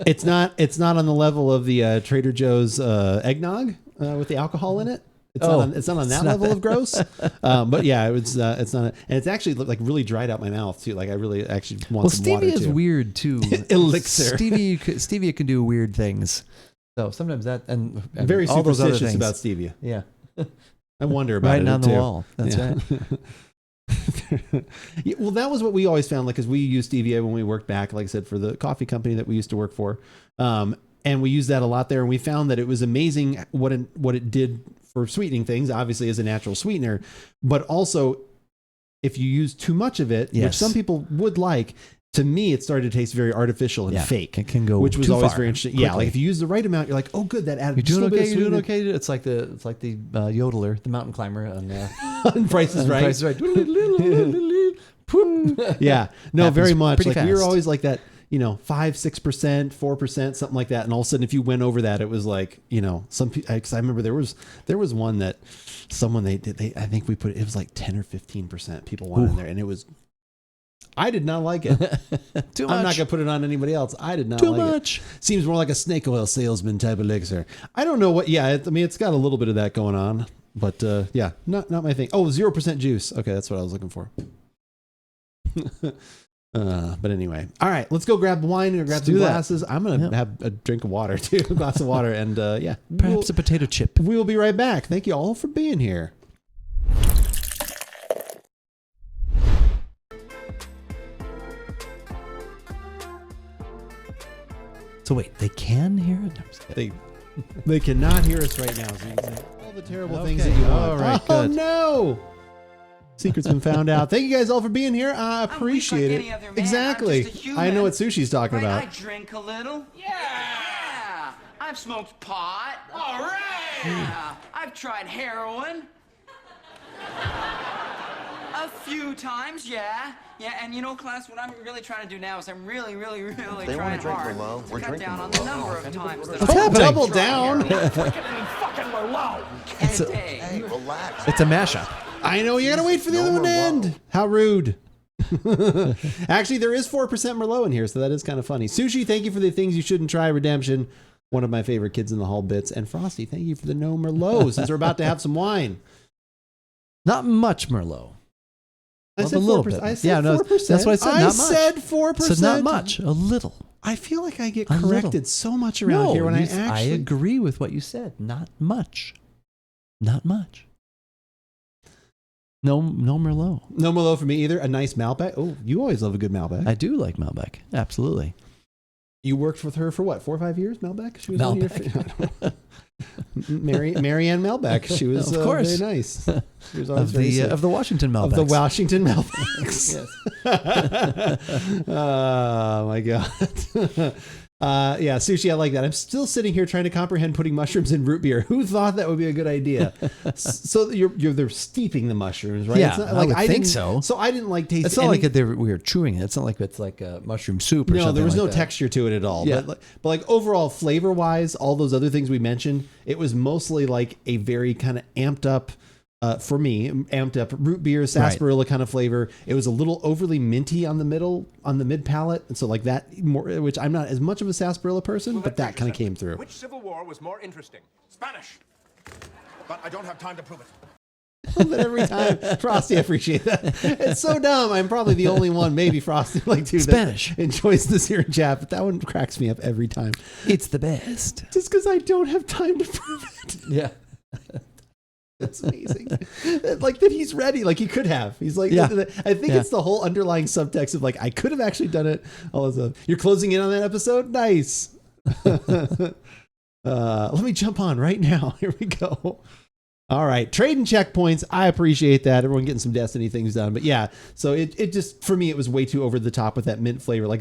It's not on the level of the Trader Joe's eggnog with the alcohol in it. It's not on that level of gross. But yeah, it's not. And it's actually like really dried out my mouth too. Like I really actually want some water too. Stevia is weird too. Elixir. Stevia can do weird things. So sometimes that and very all those other superstitious things. about stevia. Yeah. I wonder about writing it on too. the wall. That's right. Yeah, well, that was what we always found, like, because we used stevia when we worked back, like I said, for the coffee company that we used to work for, and we used that a lot there, and we found that it was amazing what it did for sweetening things, obviously as a natural sweetener, but also if you use too much of it, which some people would like. To me, it started to taste very artificial and fake. It can go, which was too always far, very interesting. quickly. Yeah, like if you use the right amount, you're like, oh, good, that added. You're doing okay. You're doing okay. It's like the yodeler, the mountain climber on on Price is Right. Price is Right. Yeah, no, Happens very much. pretty Like we were fast. always like that, 5-6%, 4%, something like that. And all of a sudden, if you went over that, it was like, some people. Because I remember there was one that someone I think we put it was like 10 or 15% people wanted in there, and it was. I did not like it. Too much. I'm not gonna put it on anybody else. I did not Too like much. it. Seems more like a snake oil salesman type elixir. I don't know what. Yeah, it's got a little bit of that going on, but yeah, not my thing. Oh, 0% juice. Okay, that's what I was looking for. But anyway, all right, let's go grab wine and grab some glasses. I'm gonna have a drink of water too, a glass of water, and yeah, Perhaps a potato chip. we will be right back. Thank you all for being here. So wait, they can hear it? No, I'm just kidding. They cannot hear us right now. So you can say all the terrible things Okay. that you want. All right, Oh good. no! Secret's been found out. Thank you guys all for being here. I appreciate like it. any other man. Exactly. I'm just a human. I know what Sushi's talking Right, I about. drink a little. Yeah. I've smoked pot. All right. Yeah. I've tried heroin. A few times, yeah. Yeah, and class, what I'm really trying to do now is I'm really trying hard to cut down on the number of times that What's I've happening? Double down. Hey, Relax. It's a mashup. I know you gotta wait for the other one to end. How rude. Actually, there is 4% Merlot in here, so that is kind of funny. Sushi, thank you for the things you shouldn't try redemption. One of my favorite kids in the hall bits. And Frosty, thank you for the no Merlot, since we're about to have some wine. Not much Merlot. I Well, said a little 4%. bit. I said Yeah, no, 4%. that's what I said, not much. said 4%. So not much. A little. I feel like I get A little. corrected so much around here when I actually. I agree with what you said. Not much. Not much. No Merlot. No Merlot for me either. A nice Malbec. Oh, you always love a good Malbec. I do like Malbec. Absolutely. You worked with her for what, 4 or 5 years, Malbec? She was one of your Mary Ann Malbec. She was Of course. very nice. She was always very sweet. Of the Washington Malbec. Of the Washington Malbecs. Yes. Oh my god. Yeah, Sushi, I like that. I'm still sitting here trying to comprehend putting mushrooms in root beer. Who thought that would be a good idea? So they're steeping the mushrooms, right? Yeah, It's not, I would think didn't- so. So I didn't like taste. It's not like we were chewing it. It's not like it's like a mushroom soup or No, something. there was like no that. texture to it at all. Yeah. But like overall, flavor wise, all those other things we mentioned, it was mostly like a very kind of amped up. For me, amped up root beer, sarsaparilla kind of flavor. It was a little overly minty on the mid palate, and so like that more. Which I'm not as much of a sarsaparilla person, but that kind of came through. Which civil war was more interesting? Spanish. But I don't have time to prove it. But every time, Frosty, I appreciate that. It's so dumb. I'm probably the only one, maybe Frosty, like dude, Spanish. that enjoys this here in chat, but that one cracks me up every time. It's the best. Just because I don't have time to prove it. Yeah. That's amazing. Like that he's ready. Like he could have. He's like, Yeah. I think Yeah. it's the whole underlying subtext of like, I could have actually done it. All this stuff. You're closing in on that episode? Nice. Let me jump on right now. Here we go. All right. Trading checkpoints. I appreciate that. Everyone getting some Destiny things done. But yeah, so it just, for me, it was way too over the top with that mint flavor. Like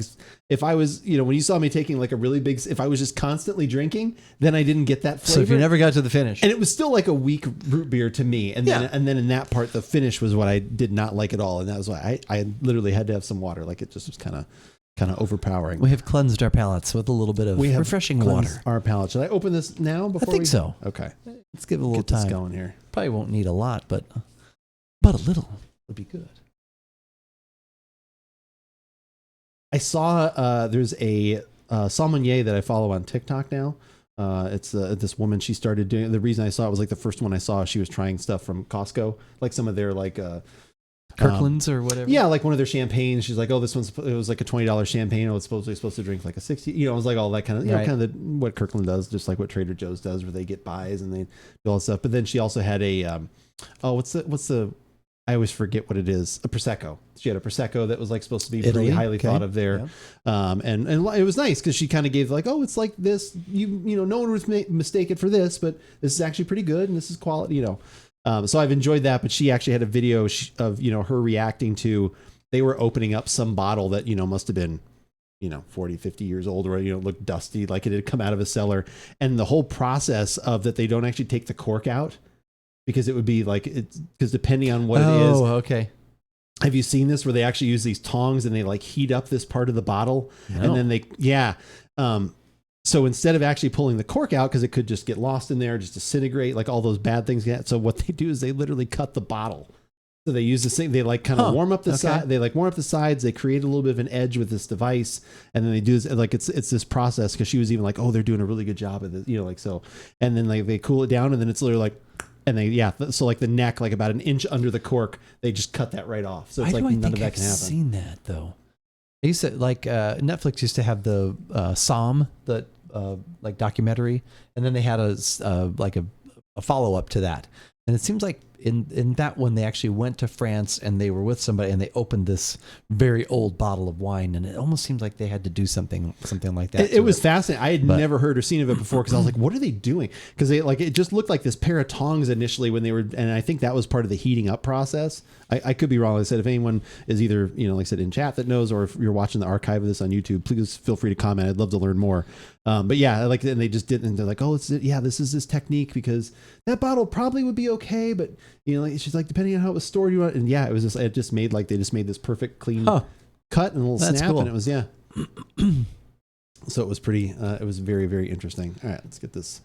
if I was, when you saw me taking like a really big, if I was just constantly drinking, then I didn't get that flavor. So if you never got to the finish. And it was still like a weak root beer to me. And then, Yeah. and then in that part, the finish was what I did not like at all. And that was why I literally had to have some water. Like it just was kind of overpowering. We have cleansed our palates with a little bit of We have refreshing cleansed water. our palate. Should I open this now? Before think so. Okay. Let's give it a little Get this time. going here. Probably won't need a lot, but a little would be good. I saw there's a sommelier that I follow on TikTok now. It's this woman. She started doing. The reason I saw it was like the first one I saw. She was trying stuff from Costco, like some of their like Kirkland's or whatever. yeah, like one of their champagnes. She's like, oh, this it was like a $20 champagne. Oh, it's supposed to drink like a 60. It was like all that kind of Right. kind of what Kirkland does, just like what Trader Joe's does, where they get buys and they do all that stuff. But then she also had a what's the I always forget what it is. A Prosecco. She had a Prosecco that was like supposed to be Italy? pretty highly Okay. thought of there. And it was nice because she kind of gave like, oh, it's like this. No one would mistake it for this, but this is actually pretty good and this is quality. So I've enjoyed that. But she actually had a video of her reacting to. They were opening up some bottle that must have been 40, 50 years old, or looked dusty, like it had come out of a cellar, and the whole process of that they don't actually take the cork out. Because it would be like because depending on what it is, Oh, okay. Have you seen this where they actually use these tongs and they like heat up this part of the bottle No. and then so instead of actually pulling the cork out, because it could just get lost in there, just disintegrate, like all those bad things get. So what they do is they literally cut the bottle. So they use this thing. They like kind of warm up the side. They like warm up the sides. They create a little bit of an edge with this device, and then they do this, like it's this process. Because she was even like, oh, they're doing a really good job of it, like so. And then like they cool it down, and then it's literally like, and they so like the neck, like about an inch under the cork, they just cut that right off. So it's like none of that can happen. I've seen that though. I used to like Netflix used to have the Psalm, the like documentary, and then they had a follow up to that. And it seems like in that one they actually went to France and they were with somebody and they opened this very old bottle of wine, and it almost seemed like they had to do something like that. It was fascinating. I had never heard or seen of it before because I was like, what are they doing? Because it just looked like this pair of tongs initially when they were, and I think that was part of the heating up process. I could be wrong. Like I said, if anyone is either, like I said, in chat that knows, or if you're watching the archive of this on YouTube, please feel free to comment. I'd love to learn more. But yeah, like, and they just did, and they're like, oh, this is this technique because that bottle probably would be okay, but she's like, depending on how it was stored, and yeah, it was just, it just made like, they just made this perfect clean cut and a little snap, cool. And it was, so it was pretty, it was very, very interesting. All right, let's get this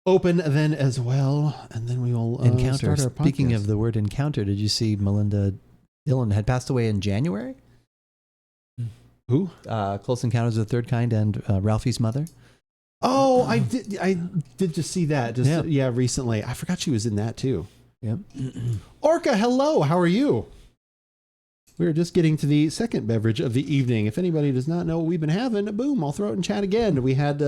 open then as well, and then we will encounter. Start our podcast. Speaking of the word encounter, did you see Melinda Dillon had passed away in January? Who? Close Encounters of the Third Kind and Ralphie's mother. Oh, I did just see that. Recently. I forgot she was in that too. Yep. Orca, hello. How are you? We're just getting to the second beverage of the evening. If anybody does not know what we've been having, boom, I'll throw it in chat again. We had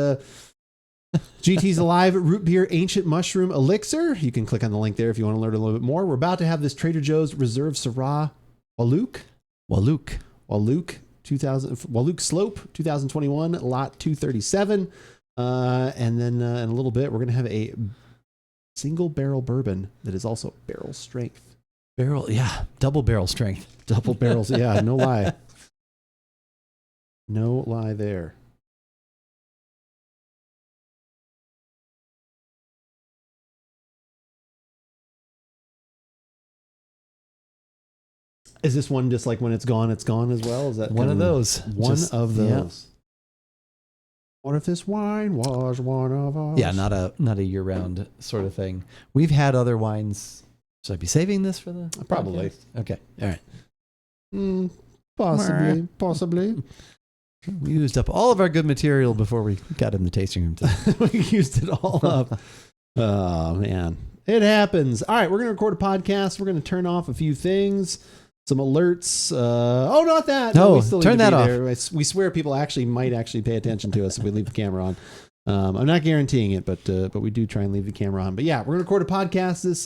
GT's Alive Root Beer Ancient Mushroom Elixir. You can click on the link there if you want to learn a little bit more. We're about to have this Trader Joe's Reserve Syrah Walouk Slope 2021 lot 237. And then in a little bit, we're going to have a single barrel bourbon that is also barrel strength. Double barrel strength. Double barrels, yeah, no lie. No lie there. Is this one just like when it's gone as well? Is that one of those? One of those. Yeah. What if this wine was one of us? Yeah, not a year-round sort of thing. We've had other wines. Should I be saving this for the probably? Podcast? Okay, all right. Possibly. We used up all of our good material before we got in the tasting room today. We used it all up. Oh man, it happens. All right, we're gonna record a podcast. We're gonna turn off a few things. Some alerts. Not that. No, we still turn that off. There. We swear people might actually pay attention to us if we leave the camera on. I'm not guaranteeing it, but we do try and leave the camera on. But yeah, we're going to record a podcast. This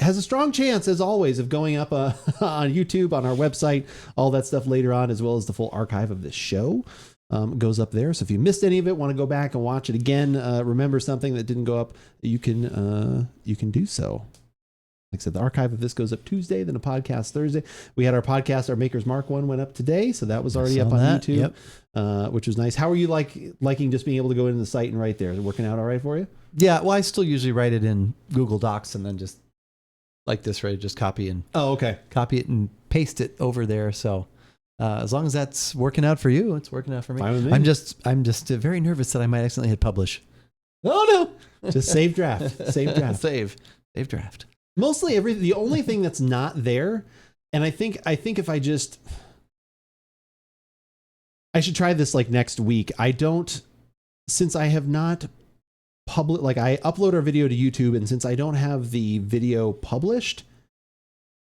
has a strong chance, as always, of going up on YouTube, on our website, all that stuff later on, as well as the full archive of this show goes up there. So if you missed any of it, want to go back and watch it again, remember something that didn't go up, you can do so. Like I said, the archive of this goes up Tuesday, then a podcast Thursday. We had our podcast, our Maker's Mark one went up today, so that was already up on YouTube, which was nice. How are you liking just being able to go into the site and write there? Is it working out all right for you? Yeah, well, I still usually write it in Google Docs and then just like this, right? Just copy it and paste it over there. So as long as that's working out for you, it's working out for me. Fine with me. I'm just very nervous that I might accidentally hit publish. Oh no! Just save draft. Save draft. Save draft. Mostly the only thing that's not there, and I think if I should try this like next week. Since I have not I upload our video to YouTube, and since I don't have the video published,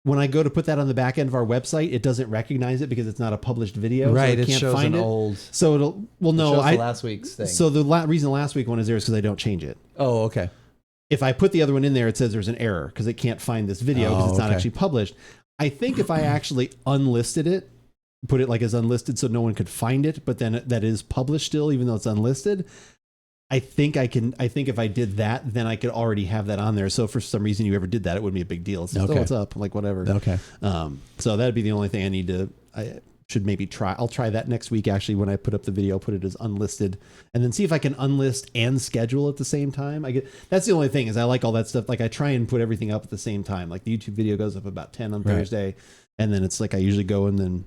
when I go to put that on the back end of our website, it doesn't recognize it because it's not a published video. Right, so it can't shows find an it. Old. So it'll the last week's thing. So the reason the last week one is there is because I don't change it. Oh, okay. If I put the other one in there, it says there's an error because it can't find this video because it's not actually published. I think if I actually unlisted it, put it like as unlisted so no one could find it, but then that is published still, even though it's unlisted. I think if I did that, then I could already have that on there. So if for some reason you ever did that, it wouldn't be a big deal. It's just, it's up, like whatever. Okay. So that'd be the only thing I need to should maybe try. I'll try that next week. Actually, when I put up the video, I'll put it as unlisted, and then see if I can unlist and schedule at the same time. That's the only thing is I like all that stuff. Like I try and put everything up at the same time. Like the YouTube video goes up about 10 on Thursday, and then it's like I usually go and then,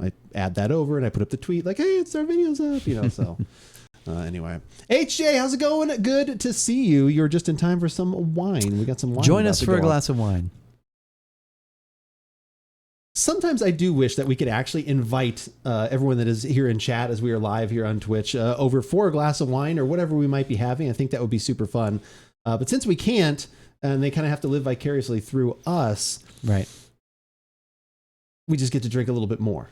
I add that over and I put up the tweet like, hey, it's our video's up, so. Anyway, HJ, how's it going? Good to see you. You're just in time for some wine. We got some wine. Join us for a glass of wine. Sometimes I do wish that we could actually invite everyone that is here in chat as we are live here on Twitch over for a glass of wine or whatever we might be having. I think that would be super fun. But since we can't, and they kind of have to live vicariously through us, right? We just get to drink a little bit more.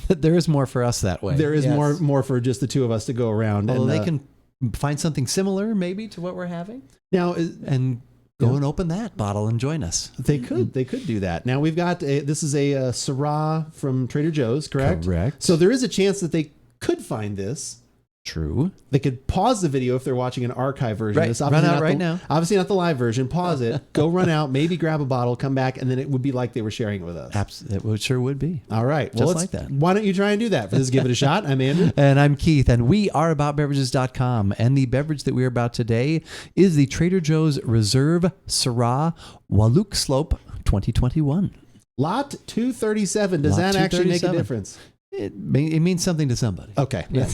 There is more for us that way. There is more for just the two of us to go around. Although they can find something similar maybe to what we're having now and go and open that bottle and join us. They could do that. Now we've got this is a Syrah from Trader Joe's, correct? Correct. So there is a chance that they could find this. True. They could pause the video if they're watching an archive version. Right. Run out right now. Obviously not the live version. Pause it. Go run out. Maybe grab a bottle. Come back, and then it would be like they were sharing it with us. Absolutely, it sure would be. All right. Just like that. Why don't you try and do that? Let's give it a shot. I'm Andrew. And I'm Keith, and we are AboutBeverages.com. And the beverage that we're about today is the Trader Joe's Reserve Syrah Walluk Slope 2021. Lot 237. Does that actually make a difference? It means something to somebody. Okay. Yeah.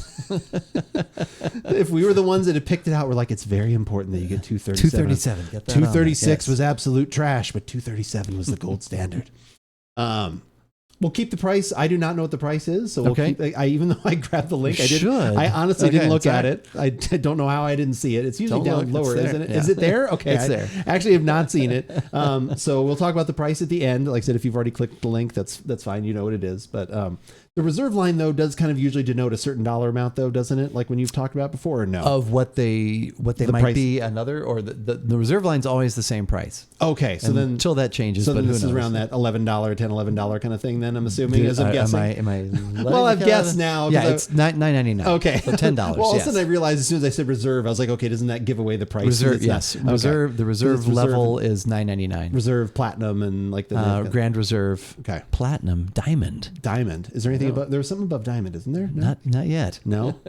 If we were the ones that had picked it out, we're like, it's very important that you get 237. 237. Get that 236 was absolute trash, but 237 was the gold standard. We'll keep the price. I do not know what the price is, so we'll keep. Even though I grabbed the link, I honestly didn't look at it. I don't know how I didn't see it. It's usually down lower, isn't it? Yeah. Is it there? Okay, it's there. I actually have not seen it. So we'll talk about the price at the end. Like I said, if you've already clicked the link, that's fine. You know what it is. But the reserve line though does kind of usually denote a certain dollar amount, though, doesn't it? Like when you've talked about before, or no? Of what they might price. be another, or the reserve line's always the same price. Okay, so then until that changes. So but then this who is knows? around that $11 kind of thing. Then I'm assuming, as I'm guessing. Am I well, I've guessed now. Yeah, it's $9.99. Okay, so $10. Well, all of a sudden I realized as soon as I said reserve, I was like, okay, doesn't that give away the price? Reserve, yes. Okay. Reserve. The reserve level is $9.99. Reserve Platinum and like the Grand Reserve. Okay. Platinum Diamond. Is there anything above? There's something above Diamond, isn't there? No? Not yet. No.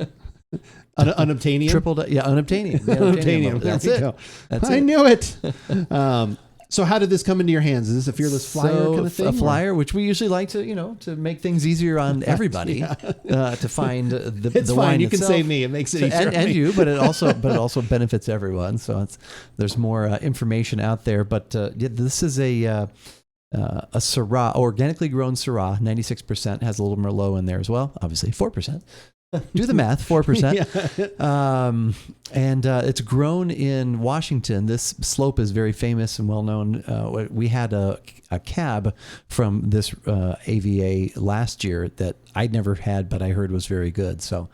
Unobtainium. Unobtainium. Unobtainium. That's it. I knew it. So how did this come into your hands? Is this a fearless flyer kind of thing? A flyer, which we usually like to make things easier on everybody to find the it's the fine. wine You can itself. say me. It makes it easier. And you, but it also benefits everyone. So there's more information out there. But this is a Syrah, organically grown Syrah, 96%, has a little Merlot in there as well. Obviously 4%. Do the math, 4%. And it's grown in Washington. This slope is very famous and well known. We had a cab from this AVA last year that I'd never had, but I heard was very good. So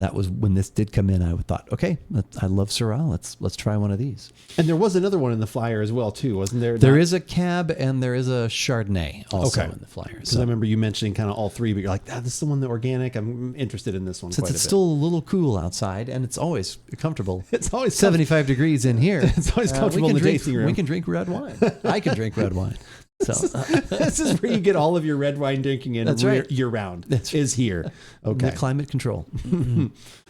that was when this did come in. I thought, okay, I love Syrah. Let's try one of these. And there was another one in the flyer as well, too, wasn't there? There is a cab and there is a Chardonnay also in the flyer. Because I remember you mentioning kind of all three, but you're like, this is the one, the organic. I'm interested in this one quite a bit. It's still a little cool outside, and it's always comfortable. It's always 75 degrees in here. It's always comfortable in the tasting room. We can drink red wine. I can drink red wine. So this is where you get all of your red wine drinking in year round. Is here. Okay. The climate control.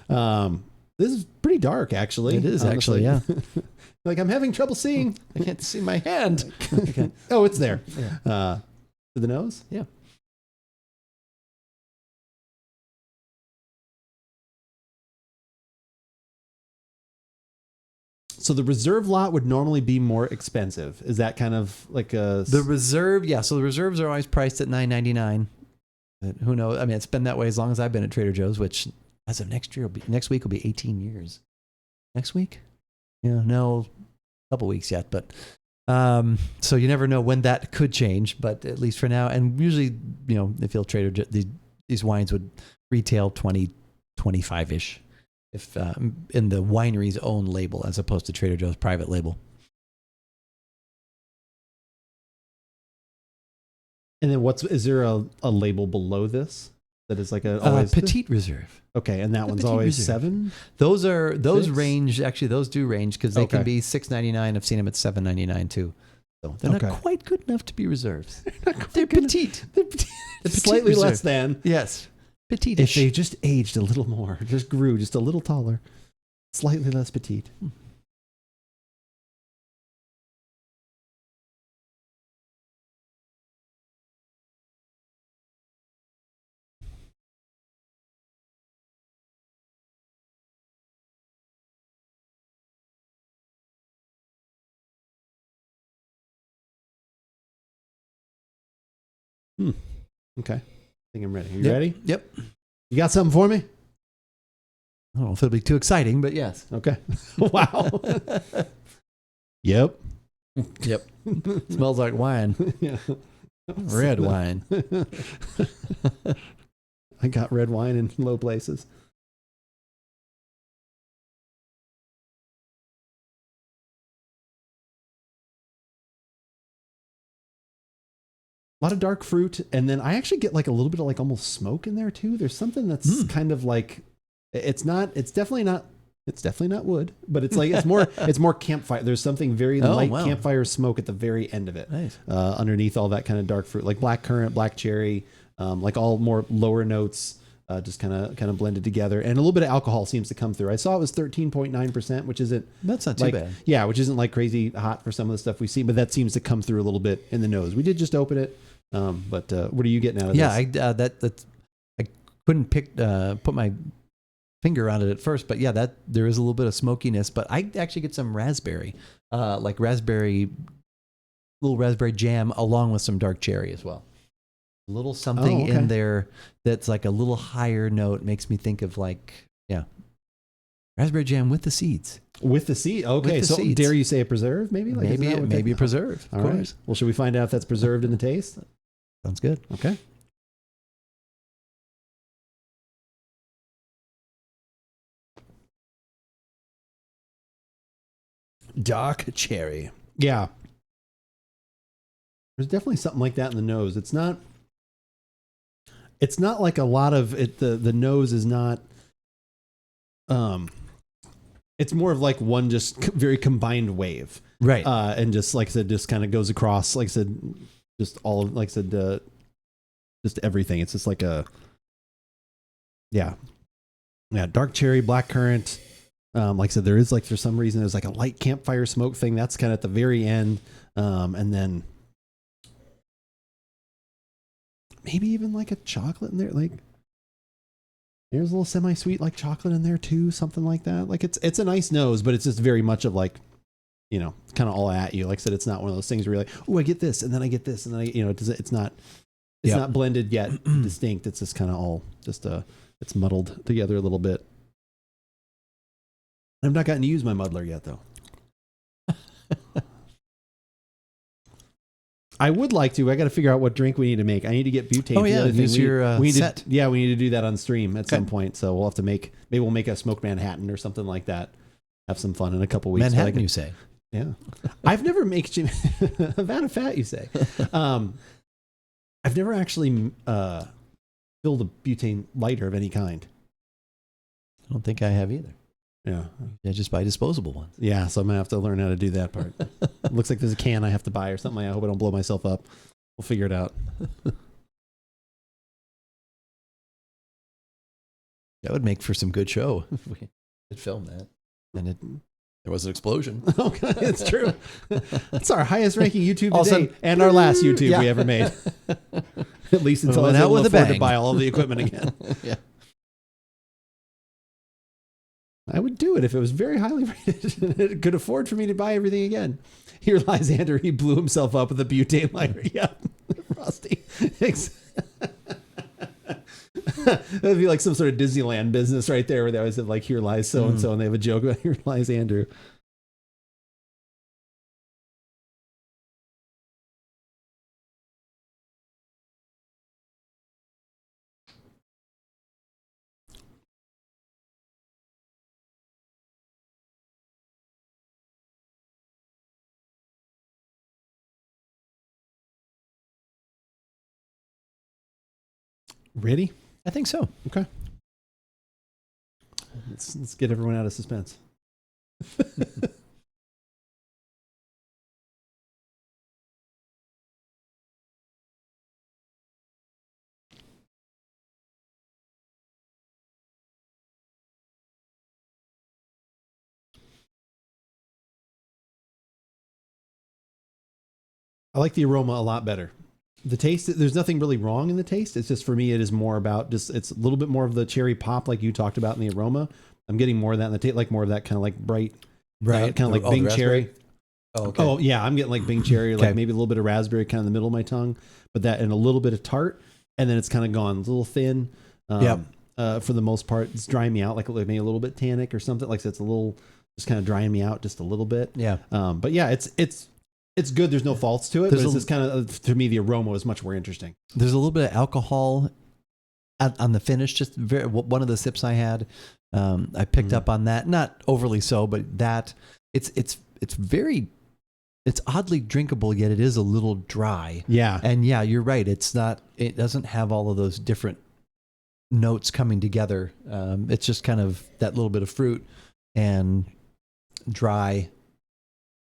This is pretty dark, actually. It is honestly. Yeah. Like I'm having trouble seeing. I can't see my hand. Okay. Oh, it's there. Yeah. To the nose. Yeah. So the reserve lot would normally be more expensive. Is that kind of like the reserve? Yeah. So the reserves are always priced at $9.99. Who knows? I mean, it's been that way as long as I've been at Trader Joe's, which as of next week will be 18 years. Next week? Yeah, no, a couple weeks yet, but so you never know when that could change, but at least for now. And usually, if you'll Trader Joe, these wines would retail 20, 25-ish if in the winery's own label as opposed to Trader Joe's private label. And then is there a label below this that is like always Petite Reserve? Okay, and that one's always Reserve. 7. Those range. Actually, those do range because they can be $6.99. I've seen them at $7.99 too. So they're not quite good enough to be reserves. They're petite. They're slightly less than. Yes. Petite. If they just aged a little more, just grew just a little taller, slightly less petite. Okay. I think I'm ready. Are you ready? Yep. You got something for me? I don't know if it'll be too exciting, but yes. Okay. Wow. Yep. Yep. Smells like wine. Yeah. Red wine. I got red wine in low places. A lot of dark fruit, and then I actually get like a little bit of like almost smoke in there too. There's something that's kind of like it's definitely not wood, but it's like it's more campfire. There's something very light campfire smoke at the very end of it. Nice. Underneath all that kind of dark fruit, like black currant, black cherry, like all more lower notes, just kind of blended together, and a little bit of alcohol seems to come through. I saw it was 13.9%, which isn't that's not too bad. Yeah, which isn't like crazy hot for some of the stuff we see, but that seems to come through a little bit in the nose. We did just open it, but what are you getting out of this? Yeah, I couldn't put my finger on it at first, but yeah, that there is a little bit of smokiness, but I actually get some raspberry, little raspberry jam along with some dark cherry as well. A little something in there that's like a little higher note, makes me think of like, raspberry jam with the seeds. With the seed. Okay, so seeds. Dare you say a preserve maybe? Like, maybe a preserve, of course. Right. Well, should we find out if that's preserved in the taste? Sounds good. Okay. Dark cherry. Yeah. There's definitely something like that in the nose. It's not like a lot of it. The nose is not, it's more of like one just very combined wave. Right. And just like I said, just kind of goes across, like I said, just all of, like I said, just everything. It's just like yeah, dark cherry, black currant. Like I said, there's for some reason, there's like a light campfire smoke thing. That's kind of at the very end. And then maybe even like a chocolate in there. Like there's a little semi-sweet, like chocolate in there too. Something like that. Like it's a nice nose, but it's just very much of like, kind of all at you. Like I said, it's not one of those things where you're like, oh, I get this, and then I get this, and then it's not blended yet distinct. It's just kind of all just it's muddled together a little bit. I've not gotten to use my muddler yet, though. I would like to. I got to figure out what drink we need to make. I need to get butane. Oh yeah, use your set. We need to do that on stream at some point. So we'll have to maybe we'll make a smoked Manhattan or something like that. Have some fun in a couple weeks. Manhattan, you say? Yeah. I've never made a vat of fat. You say? I've never actually filled a butane lighter of any kind. I don't think I have either. Yeah, just buy disposable ones. Yeah, so I'm gonna have to learn how to do that part. Looks like there's a can I have to buy or something. I hope I don't blow myself up. We'll figure it out. That would make for some good show if we could film that. And there was an explosion. Okay, it's true. That's our highest ranking YouTube today, and our last YouTube we ever made. At least until I was able to afford to buy all of the equipment again. Yeah. I would do it if it was very highly rated and it could afford for me to buy everything again. Here lies Andrew. He blew himself up with a butane lighter. Yeah, Rusty. That'd be like some sort of Disneyland business right there where they always have like, here lies so-and-so, and they have a joke about here lies Andrew. Ready? I think so. Okay. Let's get everyone out of suspense. I like the aroma a lot better. The taste, there's nothing really wrong in the taste. It's just, for me, it is more about just, it's a little bit more of the cherry pop like you talked about in the aroma. I'm getting more of that in the taste, like more of that kind of like bright, kind of like Bing cherry. Oh, okay. Oh yeah, I'm getting like Bing cherry, like maybe a little bit of raspberry kind of in the middle of my tongue, but that and a little bit of tart, and then it's kind of gone a little thin. For the most part, it's drying me out, like maybe a little bit tannic or something. Like it's a little, just kind of drying me out just a little bit. Yeah. But yeah, it's good. There's no faults to it. But it's just kind of, to me, the aroma is much more interesting. There's a little bit of alcohol on the finish. Just one of the sips I had, I picked up on that. Not overly so, but that it's oddly drinkable, yet it is a little dry. Yeah. And yeah, you're right. It doesn't have all of those different notes coming together. It's just kind of that little bit of fruit and dry.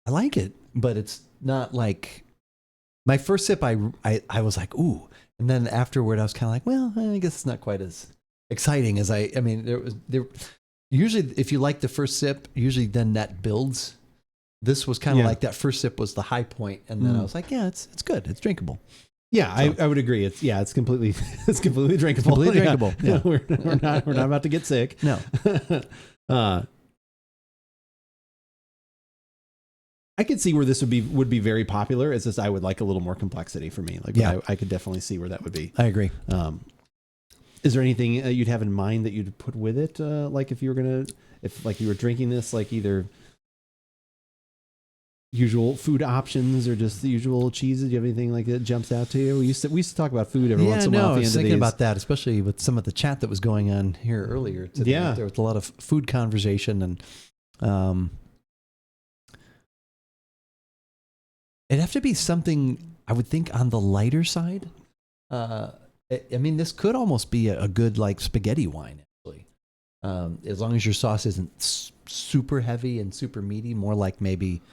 I like it, but it's not like my first sip. I was like, ooh. And then afterward I was kind of like, well, I guess it's not quite as exciting as I mean, there usually, if you like the first sip, usually then that builds. This was kind of like that first sip was the high point, and then I was like, yeah, it's good, it's drinkable. Yeah, so, I would agree. It's completely drinkable. Completely drinkable. Yeah. we're not about to get sick. No. I could see where this would be very popular. It's just I would like a little more complexity for me. Like, yeah, I could definitely see where that would be. I agree. Is there anything you'd have in mind that you'd put with it? Like if you were drinking this, like either usual food options or just the usual cheeses? Do you have anything like that jumps out to you? We used to talk about food every once in a while. I was thinking about that, especially with some of the chat that was going on here earlier today. Yeah, there was a lot of food conversation, and it'd have to be something I would think on the lighter side. I mean, this could almost be a good like spaghetti wine, actually, as long as your sauce isn't super heavy and super meaty, more like maybe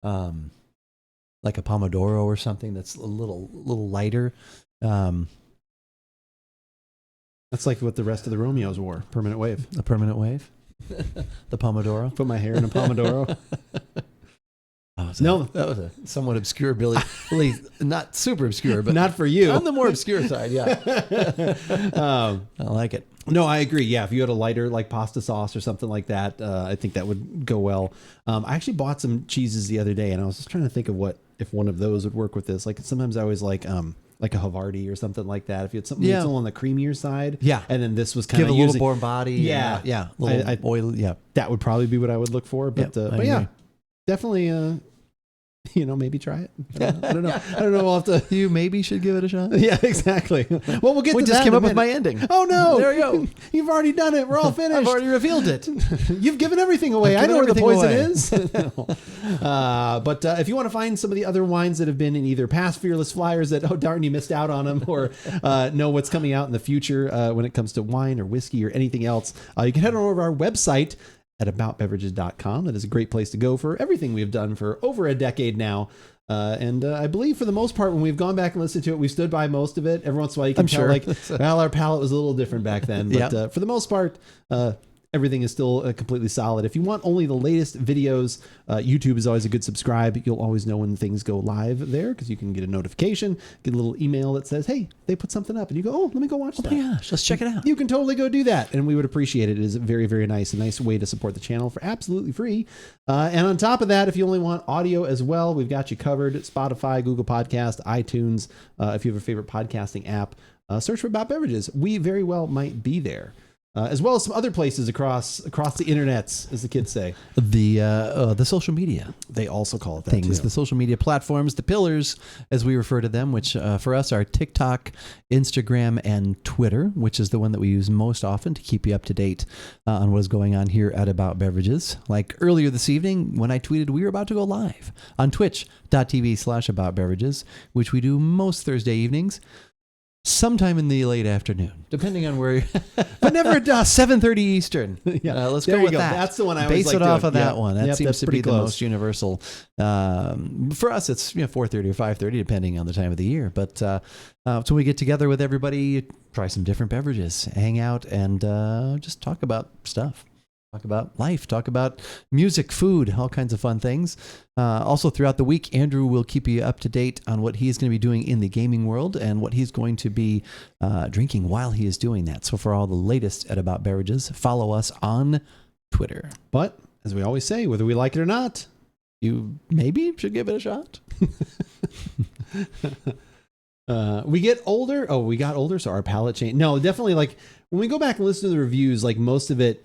like a pomodoro or something that's a little lighter. That's like what the rest of the Romeos wore. Permanent wave. A permanent wave. The pomodoro. Put my hair in a pomodoro. That was a somewhat obscure Billy, not super obscure, but not for you. On the more obscure side, yeah. I like it. No, I agree. Yeah, if you had a lighter like pasta sauce or something like that, I think that would go well. I actually bought some cheeses the other day, and I was just trying to think of if one of those would work with this. Like sometimes I always like a Havarti or something like that. If you had something that's on the creamier side, and then this was kind of a little more body, a little oil, that would probably be what I would look for. But definitely. Maybe try it. I don't know. I don't know. We'll have to. You maybe should give it a shot. Yeah, exactly. Well, we'll get to that. We just came up with my ending. Oh no! There we go. You've already done it. We're all finished. I've already revealed it. You've given everything away. I know where the poison is. But if you want to find some of the other wines that have been in either past Fearless Flyers that, oh darn, you missed out on them, or know what's coming out in the future when it comes to wine or whiskey or anything else, you can head on over to our website at AboutBeverages.com. That is a great place to go for everything we've done for over a decade now. And I believe for the most part, when we've gone back and listened to it, we stood by most of it. Every once in a while, you can tell, well, our palate was a little different back then. But for the most part, everything is still completely solid. If you want only the latest videos, YouTube is always a good subscribe. You'll always know when things go live there because you can get a notification, get a little email that says, hey, they put something up. And you go, oh, let me go watch that. Yeah, let's check it out. You can totally go do that. And we would appreciate it. It is very, very nice. A nice way to support the channel for absolutely free. And on top of that, if you only want audio as well, we've got you covered. Spotify, Google Podcast, iTunes. If you have a favorite podcasting app, search for About Beverages. We very well might be there. As well as some other places across the internets, as the kids say. The social media. They also call it that things. Too. The social media platforms, the pillars, as we refer to them, which for us are TikTok, Instagram, and Twitter, which is the one that we use most often to keep you up to date on what is going on here at About Beverages. Like earlier this evening when I tweeted we were about to go live on twitch.tv/AboutBeverages, which we do most Thursday evenings. Sometime in the late afternoon, depending on where, but never at 7:30 Eastern. Let's go with that. That's the one I always base it off of that one. That seems to be the most universal. For us, it's 4:30 or 5:30, depending on the time of the year. But so we get together with everybody, try some different beverages, hang out, and just talk about stuff. Talk about life, talk about music, food, all kinds of fun things. Also, throughout the week, Andrew will keep you up to date on what he's going to be doing in the gaming world and what he's going to be drinking while he is doing that. So for all the latest at About Beverages, follow us on Twitter. But as we always say, whether we like it or not, You maybe should give it a shot. we get older. Oh, we got older, so our palate changed. No, definitely. Like when we go back and listen to the reviews, like most of it,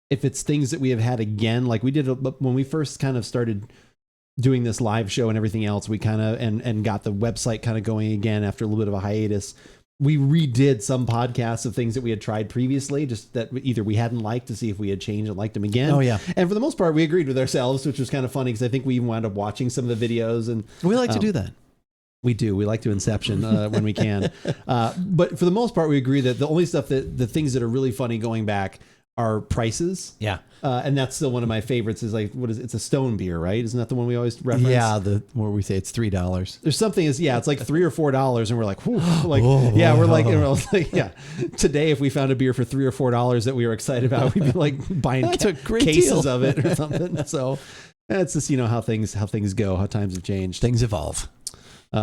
if it's things that we have had again, like we did when we first kind of started doing this live show and everything else, we kind of and got the website kind of going again after a little bit of a hiatus. We redid some podcasts of things that we had tried previously, just that either we hadn't liked to see if we had changed and liked them again. Oh, yeah. And for the most part, we agreed with ourselves, which was kind of funny because I think we even wound up watching some of the videos. And We like to do that. we do. We like to Inception when we can. But for the most part, we agree that the only stuff that the things that are really funny going back are prices. Yeah. And that's still one of my favorites is like, what is it? It's a Stone beer, right? Isn't that the one we always reference? Yeah, where we say it's $3. There's something it's like $3 or $4 and we're like, whew, like, yeah, we're like, and we're like, yeah, today, if we found a beer for $3 or $4 that we were excited about, we'd be like buying That's a great cases deal. of it or something. So that's just, how things go, how times have changed. Things evolve.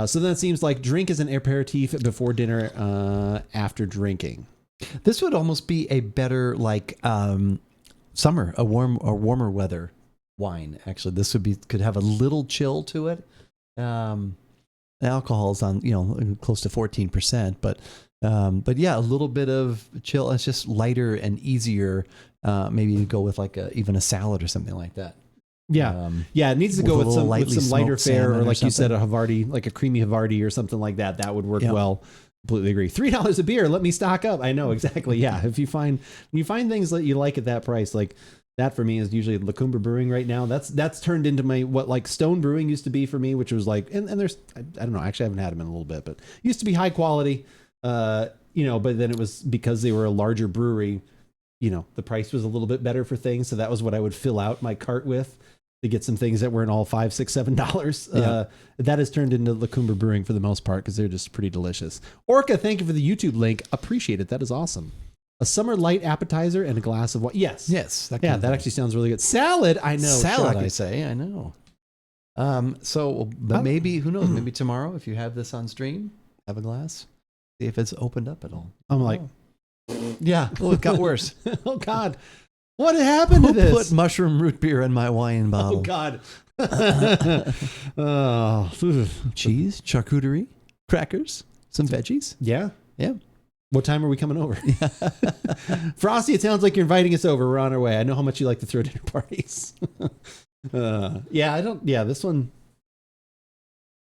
So then it seems like drink as an aperitif before dinner, after drinking. This would almost be a better summer, a warmer weather wine. Actually, this could have a little chill to it. The alcohol's on close to 14%, but yeah, a little bit of chill. It's just lighter and easier. Maybe you go with even a salad or something like that. Yeah, it needs to go with some lighter fare, or like you said, a Havarti, like a creamy Havarti or something like that. That would work well. Completely agree. $3 a beer. Let me stock up. I know exactly. Yeah, if you find things that you like at that price, like that for me is usually Lacumba Brewing right now. That's turned into what like Stone Brewing used to be for me, which was like, and there's I don't know. Actually, I haven't had them in a little bit, but used to be high quality. But then it was because they were a larger brewery. The price was a little bit better for things, so that was what I would fill out my cart with. To get some things that weren't all $5, $6, $7. Yeah. That has turned into Lacumba Brewing for the most part because they're just pretty delicious. Orca, thank you for the YouTube link. Appreciate it. That is awesome. A summer light appetizer and a glass of wine. Yes. That actually sounds really good. Salad, I know. Salad, shocking. I say, I know. But maybe, who knows? Maybe tomorrow, if you have this on stream, have a glass. See if it's opened up at all. I'm like, yeah. Well, it got worse. oh God. What happened to Who this? put mushroom root beer in my wine bottle? Oh God. Cheese, charcuterie, crackers, some veggies. Yeah. Yeah. What time are we coming over? Frosty, it sounds like you're inviting us over. We're on our way. I know how much you like to throw dinner parties. This one.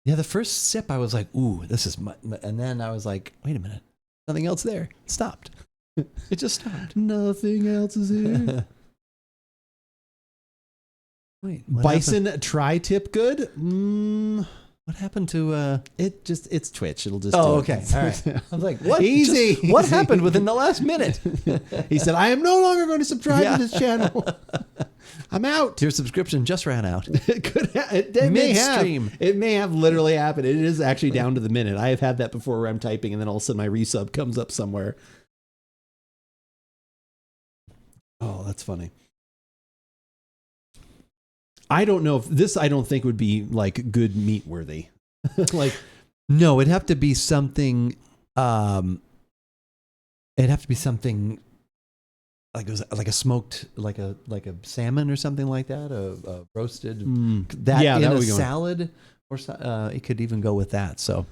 Yeah, the first sip, I was like, ooh, this is... And then I was like, wait a minute. Nothing else there. It stopped. It just stopped. Nothing else is here. Wait, Bison tri-tip good? What happened to... It's Twitch. It'll just... Oh, do it. okay. All right. I was like, what? Easy. What happened within the last minute? He said, I am no longer going to subscribe to this channel. I'm out. Your subscription just ran out. It Midstream. may have literally happened. It is actually down to the minute. I have had that before where I'm typing and then all of a sudden my resub comes up somewhere. Oh, that's funny. I don't know if this, I don't think would be like good meat worthy. Like, no, it'd have to be something, it'd have to be something like it was like a smoked, like a salmon or something like that, a roasted, that in a salad, or it could even go with that. So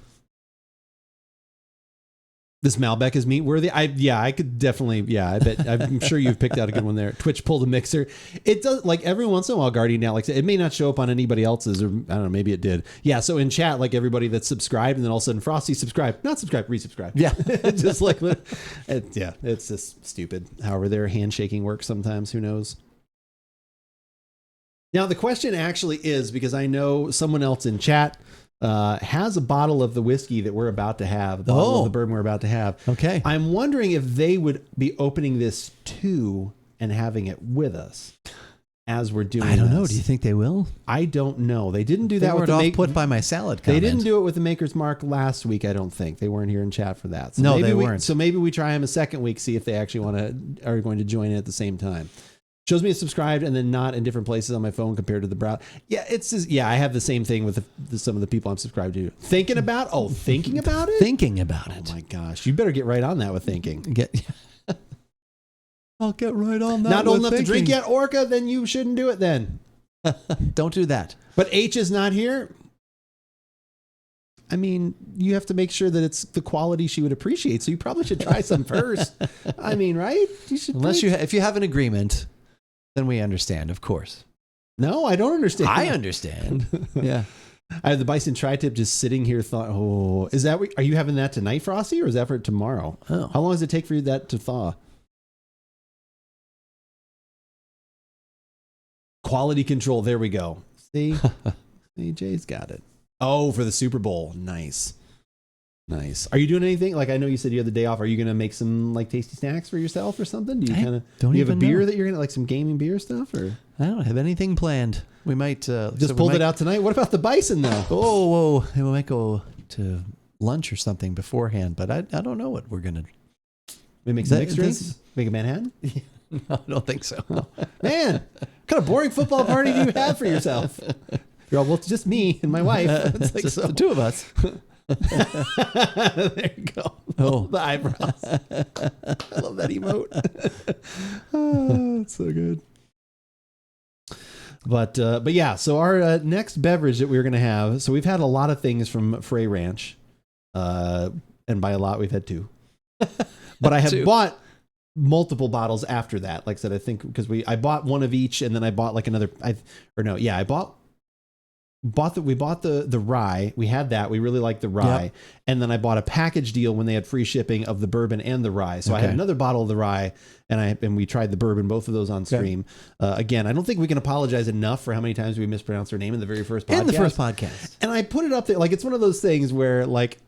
this Malbec is meat worthy. I could definitely, I bet, I'm sure you've picked out a good one there. Twitch pulled a mixer. It does, like every once in a while, Guardian now, like it may not show up on anybody else's, or I don't know, maybe it did. Yeah, so in chat, like everybody that's subscribed, and then all of a sudden Frosty subscribed, not subscribed, resubscribe. Yeah. Just like, it's just stupid. However, their handshaking works sometimes, who knows? Now, the question actually is, because I know someone else in chat has a bottle of the whiskey that we're about to have, the bottle of the bourbon we're about to have. Okay. I'm wondering if they would be opening this too and having it with us. as we're doing. I don't know. this. Do you think they will? I don't know. They didn't do that with the the put by my salad They comment. didn't do it with the Maker's Mark last week. I don't think they weren't here in chat for that. So No, maybe they weren't. So maybe we try them a second week, see if they actually are going to join in at the same time. Shows me it's subscribed and then not in different places on my phone compared to the browser. Yeah, I have the same thing with some of the people I'm subscribed to. Thinking about it. Thinking about it. Oh my gosh, you better get right on that with thinking. I'll get right on that. Not old enough to drink yet, Orca? Then you shouldn't do it then. Don't do that. But H is not here. I mean, you have to make sure that it's the quality she would appreciate. So you probably should try some first. I mean, right? You should. If you have an agreement, then we understand, of course. No, I don't understand. I understand. Yeah. I have the bison tri-tip just sitting here. Is that? Are you having that tonight, Frosty, or is that for tomorrow? Oh. How long does it take for that to thaw? Quality control. There we go. See, Jay's got it. Oh, for the Super Bowl. Nice. Are you doing anything? Like, I know you said you had the day off. Are you going to make some like tasty snacks for yourself or something? Do you have a beer that you're going to like some gaming beer stuff or? I don't have anything planned. We might just pulled it out tonight. What about the bison though? Oh, we might go to lunch or something beforehand, but I don't know what we're going to. We make some mixed drinks? Make a Manhattan? No, I don't think so. Man, what kind of boring football party do you have for yourself? You're all, well, it's just me and my wife. It's like, just the two of us. There you go. Oh, the eyebrows. I love that emote. Oh, it's so good. But yeah, so our next beverage that we're going to have, so we've had a lot of things from Frey Ranch. And by a lot, we've had 2. But I have bought multiple bottles after that. Like I said, I think because I bought one of each and then I bought like another, I bought the rye. We had that. We really liked the rye. Yep. And then I bought a package deal when they had free shipping of the bourbon and the rye. So I had another bottle of the rye and we tried the bourbon, both of those on stream. Again, I don't think we can apologize enough for how many times we mispronounced her name in the very first podcast. In the first podcast. And I put it up there. Like, it's one of those things where like,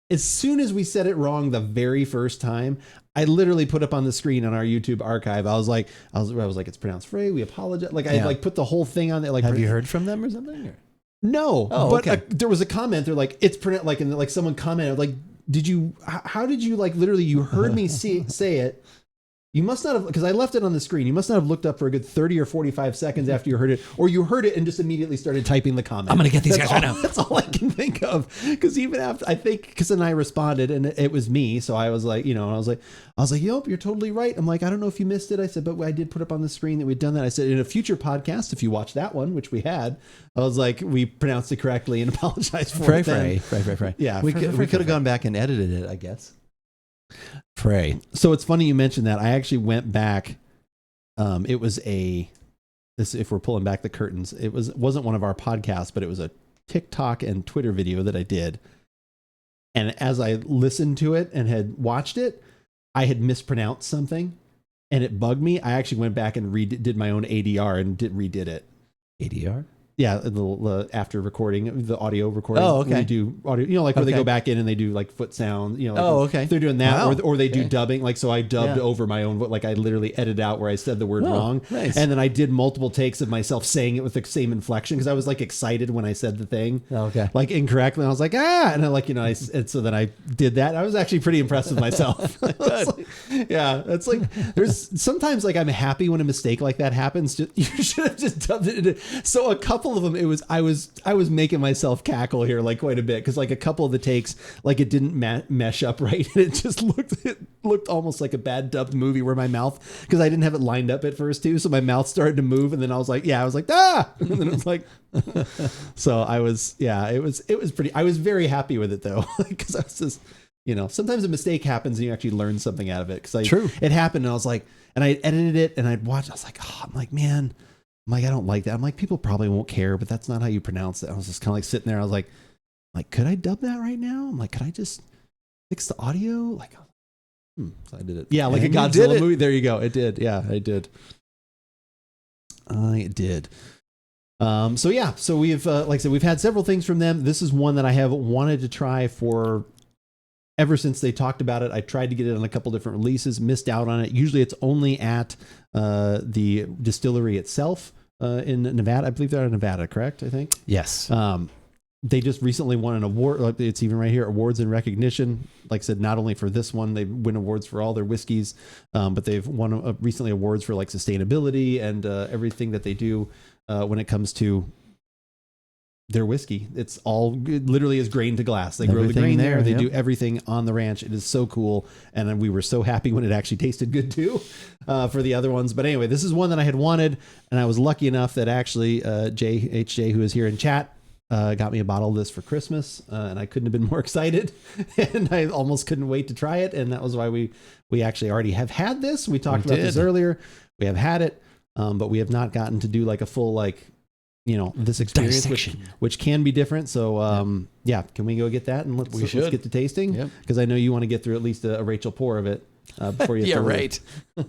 as soon as we said it wrong the very first time, I literally put up on the screen on our YouTube archive. I was like, it's pronounced Frey. We apologize. Like I like put the whole thing on there. Like, have you heard from them or something? Or? No, but there was a comment. They're like, it's pronounced like, and like someone commented like, how did you like literally? You heard me say it. You must not have, because I left it on the screen. You must not have looked up for a good 30 or 45 seconds after you heard it, or you heard it and just immediately started typing the comment. I'm going to get these guys right now. That's all I can think of. Because even after, I think, because then I responded and it was me. So I was like, I was like, yep, you're totally right. I'm like, I don't know if you missed it. I said, but I did put up on the screen that we'd done that. I said, in a future podcast, if you watch that one, which we had, I was like, we pronounced it correctly and apologized for it. Frey. Yeah. We could have gone back and edited it, I guess. Frey. So it's funny you mentioned that. I actually went back. It was if we're pulling back the curtains, wasn't one of our podcasts, but it was a TikTok and Twitter video that I did. And as I listened to it and had watched it, I had mispronounced something and it bugged me. I actually went back and did my own ADR and redid it. ADR? Yeah, after recording, the audio recording. Oh, okay. We do audio, like where they go back in and they do like foot sound, like okay. They're doing that, or they do dubbing. Like, so I dubbed over my own, like I literally edited out where I said the word wrong. Nice. And then I did multiple takes of myself saying it with the same inflection because I was like excited when I said the thing. Okay. Like incorrectly. And I was like, and I like, and so then I did that. I was actually pretty impressed with myself. It's like, there's sometimes like I'm happy when a mistake like that happens. You should have just dubbed it. So a couple of them, I was making myself cackle here like quite a bit because like a couple of the takes, like it didn't mesh up right, and it looked almost like a bad dubbed movie where my mouth, because I didn't have it lined up at first too, so my mouth started to move, and then I was like ah, and then it was like, so it was pretty. I was very happy with it though, because I was just. Sometimes a mistake happens and you actually learn something out of it. Because it happened and I was like, and I edited it and I'd watched. I was like, I'm like, man. I'm like, I don't like that. I'm like, people probably won't care, but that's not how you pronounce it. I was just kind of like sitting there. I was like, could I dub that right now? I'm like, could I just fix the audio? Like, so I did it. Yeah, like a Godzilla movie. There you go. It did. Yeah, I did. I did. So we've, like I said, we've had several things from them. This is one that I have wanted to try for ever since they talked about it, I tried to get it on a couple different releases, missed out on it. Usually it's only at the distillery itself in Nevada. I believe they're in Nevada, correct? I think. Yes. They just recently won an award. Like it's even right here, awards and recognition. Like I said, not only for this one, they win awards for all their whiskeys, but they've won recently awards for like sustainability and everything that they do when it comes to their whiskey. It's all it literally is grain to glass. They grow the grain there. They do everything on the ranch. It is so cool. And we were so happy when it actually tasted good too for the other ones. But anyway, this is one that I had wanted. And I was lucky enough that actually HJ, who is here in chat, got me a bottle of this for Christmas. And I couldn't have been more excited. And I almost couldn't wait to try it. And that was why we actually already have had this. We talked about this earlier. We have had it, but we have not gotten to do like a full this experience, which can be different. So, can we go get that and let's get to tasting? Because I know you want to get through at least a Rachel pour of it before you. Right. All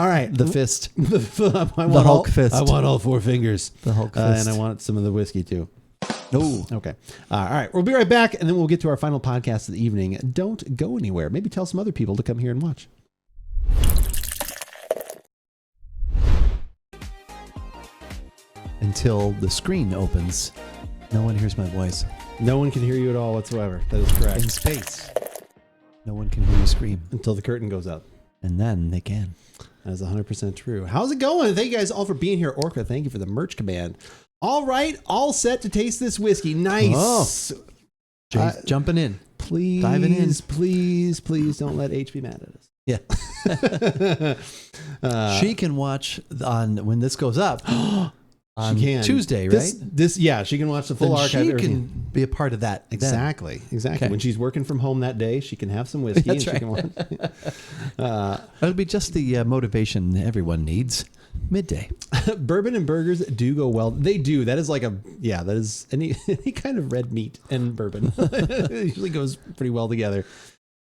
right, the fist, the Hulk fist. I want all 4 fingers. The Hulk fist, and I want some of the whiskey too. No. Okay. All right. We'll be right back, and then we'll get to our final podcast of the evening. Don't go anywhere. Maybe tell some other people to come here and watch. Until the screen opens, no one hears my voice. No one can hear you at all whatsoever. That is correct. In space, no one can hear you scream. Until the curtain goes up. And then they can. That is 100% true. How's it going? Thank you guys all for being here. Orca, thank you for the merch command. All right. All set to taste this whiskey. Nice. Oh. Jay's jumping in. Please. Diving in. Please don't let H be mad at us. Yeah. She can watch on when this goes up. On she can. Tuesday, right? She can watch the full then archive. She can be a part of that. Exactly. Okay. When she's working from home that day, she can have some whiskey. That's and right. She can watch. That'll be just the motivation everyone needs. Midday. Bourbon and burgers do go well. They do. That is that is any kind of red meat and bourbon. It usually goes pretty well together.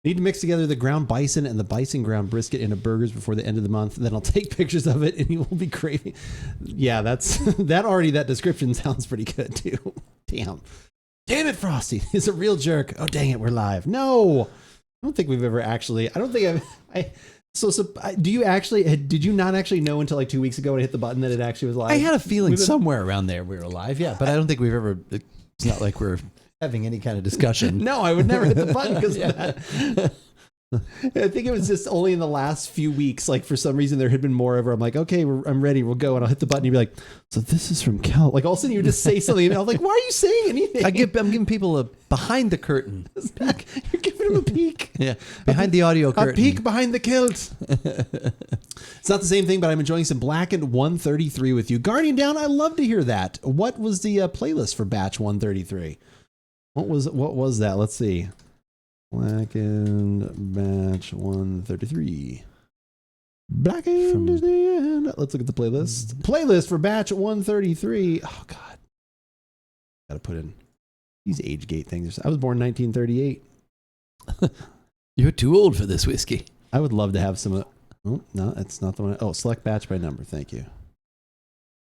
Need to mix together the ground bison and the bison ground brisket into burgers before the end of the month. Then I'll take pictures of it and you will be craving. Yeah, that description sounds pretty good too. Damn it, Frosty is a real jerk. Oh, dang it. We're live. No, I don't think we've ever actually, do you actually, did you not actually know until like 2 weeks ago when I hit the button that it actually was live? I had a feeling somewhere around there we were live. Yeah. But I don't think we've ever, it's not like we're having any kind of discussion. No, I would never hit the button because of that. I think it was just only in the last few weeks, like for some reason there had been more ever. I'm like, okay, I'm ready. We'll go. And I'll hit the button. You'd be like, so this is from Cal. Like all of a sudden you would just say something. And I'm like, why are you saying anything? I'm giving people a behind the curtain. You're giving them a peek. Yeah. Behind the audio curtain. A peek behind the kilt. It's not the same thing, but I'm enjoying some Blackened 133 with you. Guardian Down, I love to hear that. What was the playlist for batch 133? What was that? Let's see. Blackened batch 133. Blackened is the end. Let's look at the playlist. Playlist for batch 133. Oh God. Gotta put in these age gate things. I was born 1938. You're too old for this whiskey. I would love to have some. Oh, no, that's not the one. Oh, select batch by number. Thank you.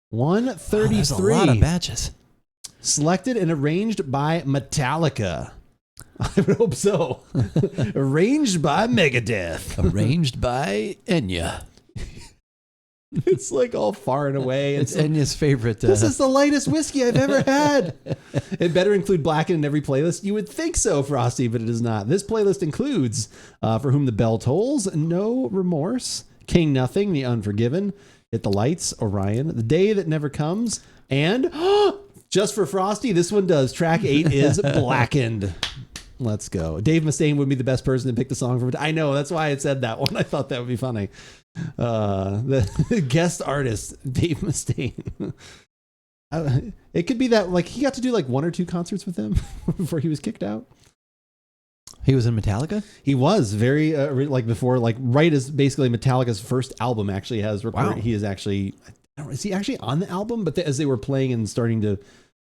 133. Oh, there's a lot of batches. Selected and arranged by Metallica. I would hope so. Arranged by Megadeth. Arranged by Enya. It's like all far and away. It's Enya's favorite. This is the lightest whiskey I've ever had. It better include Blackened in every playlist. You would think so, Frosty, but it is not. This playlist includes For Whom the Bell Tolls, No Remorse, King Nothing, The Unforgiven, Hit the Lights, Orion, The Day That Never Comes, and just for Frosty, this one does. Track 8 is Blackened. Let's go. Dave Mustaine would be the best person to pick the song from. I know. That's why I said that one. I thought that would be funny. The guest artist, Dave Mustaine. It could be that like he got to do like 1 or 2 concerts with them before he was kicked out. He was in Metallica? He was very like before, like right as basically Metallica's first album actually has recorded. Wow. He is actually, is he actually on the album? But as they were playing and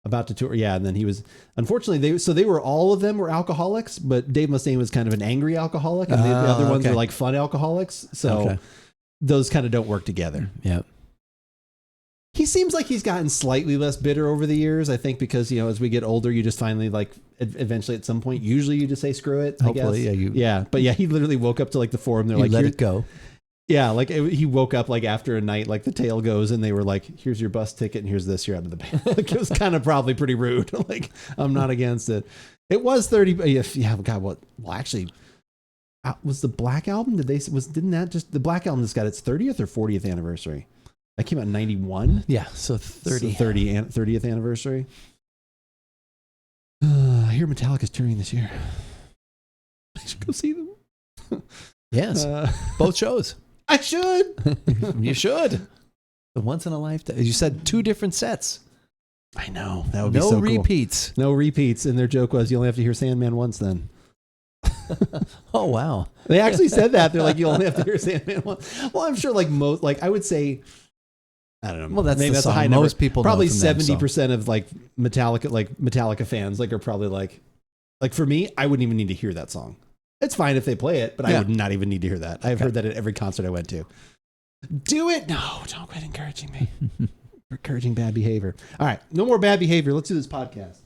about to tour. Yeah. And then he was, unfortunately, they were, all of them were alcoholics, but Dave Mustaine was kind of an angry alcoholic. And the other ones were like fun alcoholics. So those kind of don't work together. Yeah. He seems like he's gotten slightly less bitter over the years. I think because, as we get older, you just finally eventually at some point, usually you just say, screw it. Hopefully, I guess. But he literally woke up to the forum. They're let it go. Yeah. He woke up after a night, the tail goes and they were like, here's your bus ticket and here's this, you're out of the band. It was kind of probably pretty rude. I'm not against it. It was 30. Yeah. God, what? Well, actually, was the Black Album? Didn't that just, the Black Album just got its 30th or 40th anniversary? That came out in 91. Yeah, so 30. So 30th anniversary. I hear Metallica's touring this year. I should go see them. Yes, both shows. I should. You should. The once in a lifetime. You said 2 different sets. I know. That would be so cool. No repeats. No repeats. And their joke was, you only have to hear Sandman once then. Oh, wow. They actually said that. They're like, you only have to hear Sandman once. Well, I'm sure most, I would say, I don't know. Well, that's maybe the that's song. a high number. Most people probably know from 70% of Metallica fans are probably like for me, I wouldn't even need to hear that song. It's fine if they play it, but I would not even need to hear that. I've heard that at every concert I went to. Do it. No, don't quit encouraging me. Encouraging bad behavior. All right, no more bad behavior. Let's do this podcast.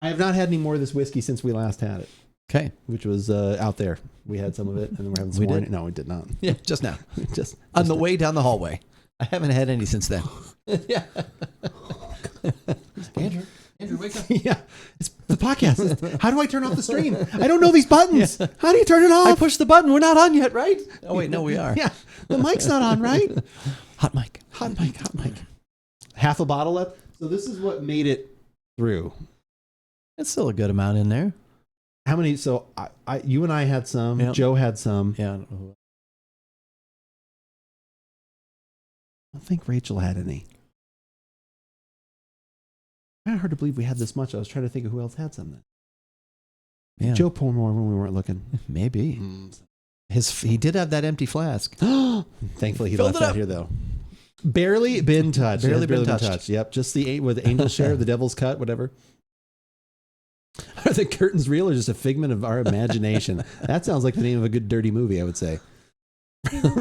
I have not had any more of this whiskey since we last had it. Okay, which was out there. We had some of it, and then we're having some more. No, we did not. Yeah, just now. just on the way down the hallway. I haven't had any since then. Yeah. Andrew, wake up. Yeah, it's the podcast. How do I turn off the stream? I don't know these buttons. Yeah. How do you turn it off? I pushed the button. We're not on yet, right? Oh, wait, no, we are. Yeah, the mic's not on, right? Hot mic. Half a bottle left. So this is what made it through. It's still a good amount in there. How many? So you and I had some. Yep. Joe had some. Yeah. I don't think Rachel had any. Kind of hard to believe we had this much. I was trying to think of who else had some then. Yeah. Joe poured more when we weren't looking. Maybe. He did have that empty flask. Thankfully, he left that here though. Barely been touched. Barely been touched. Yep. Just the angel's share, the devil's cut, whatever. Are the curtains real or just a figment of our imagination? That sounds like the name of a good dirty movie, I would say.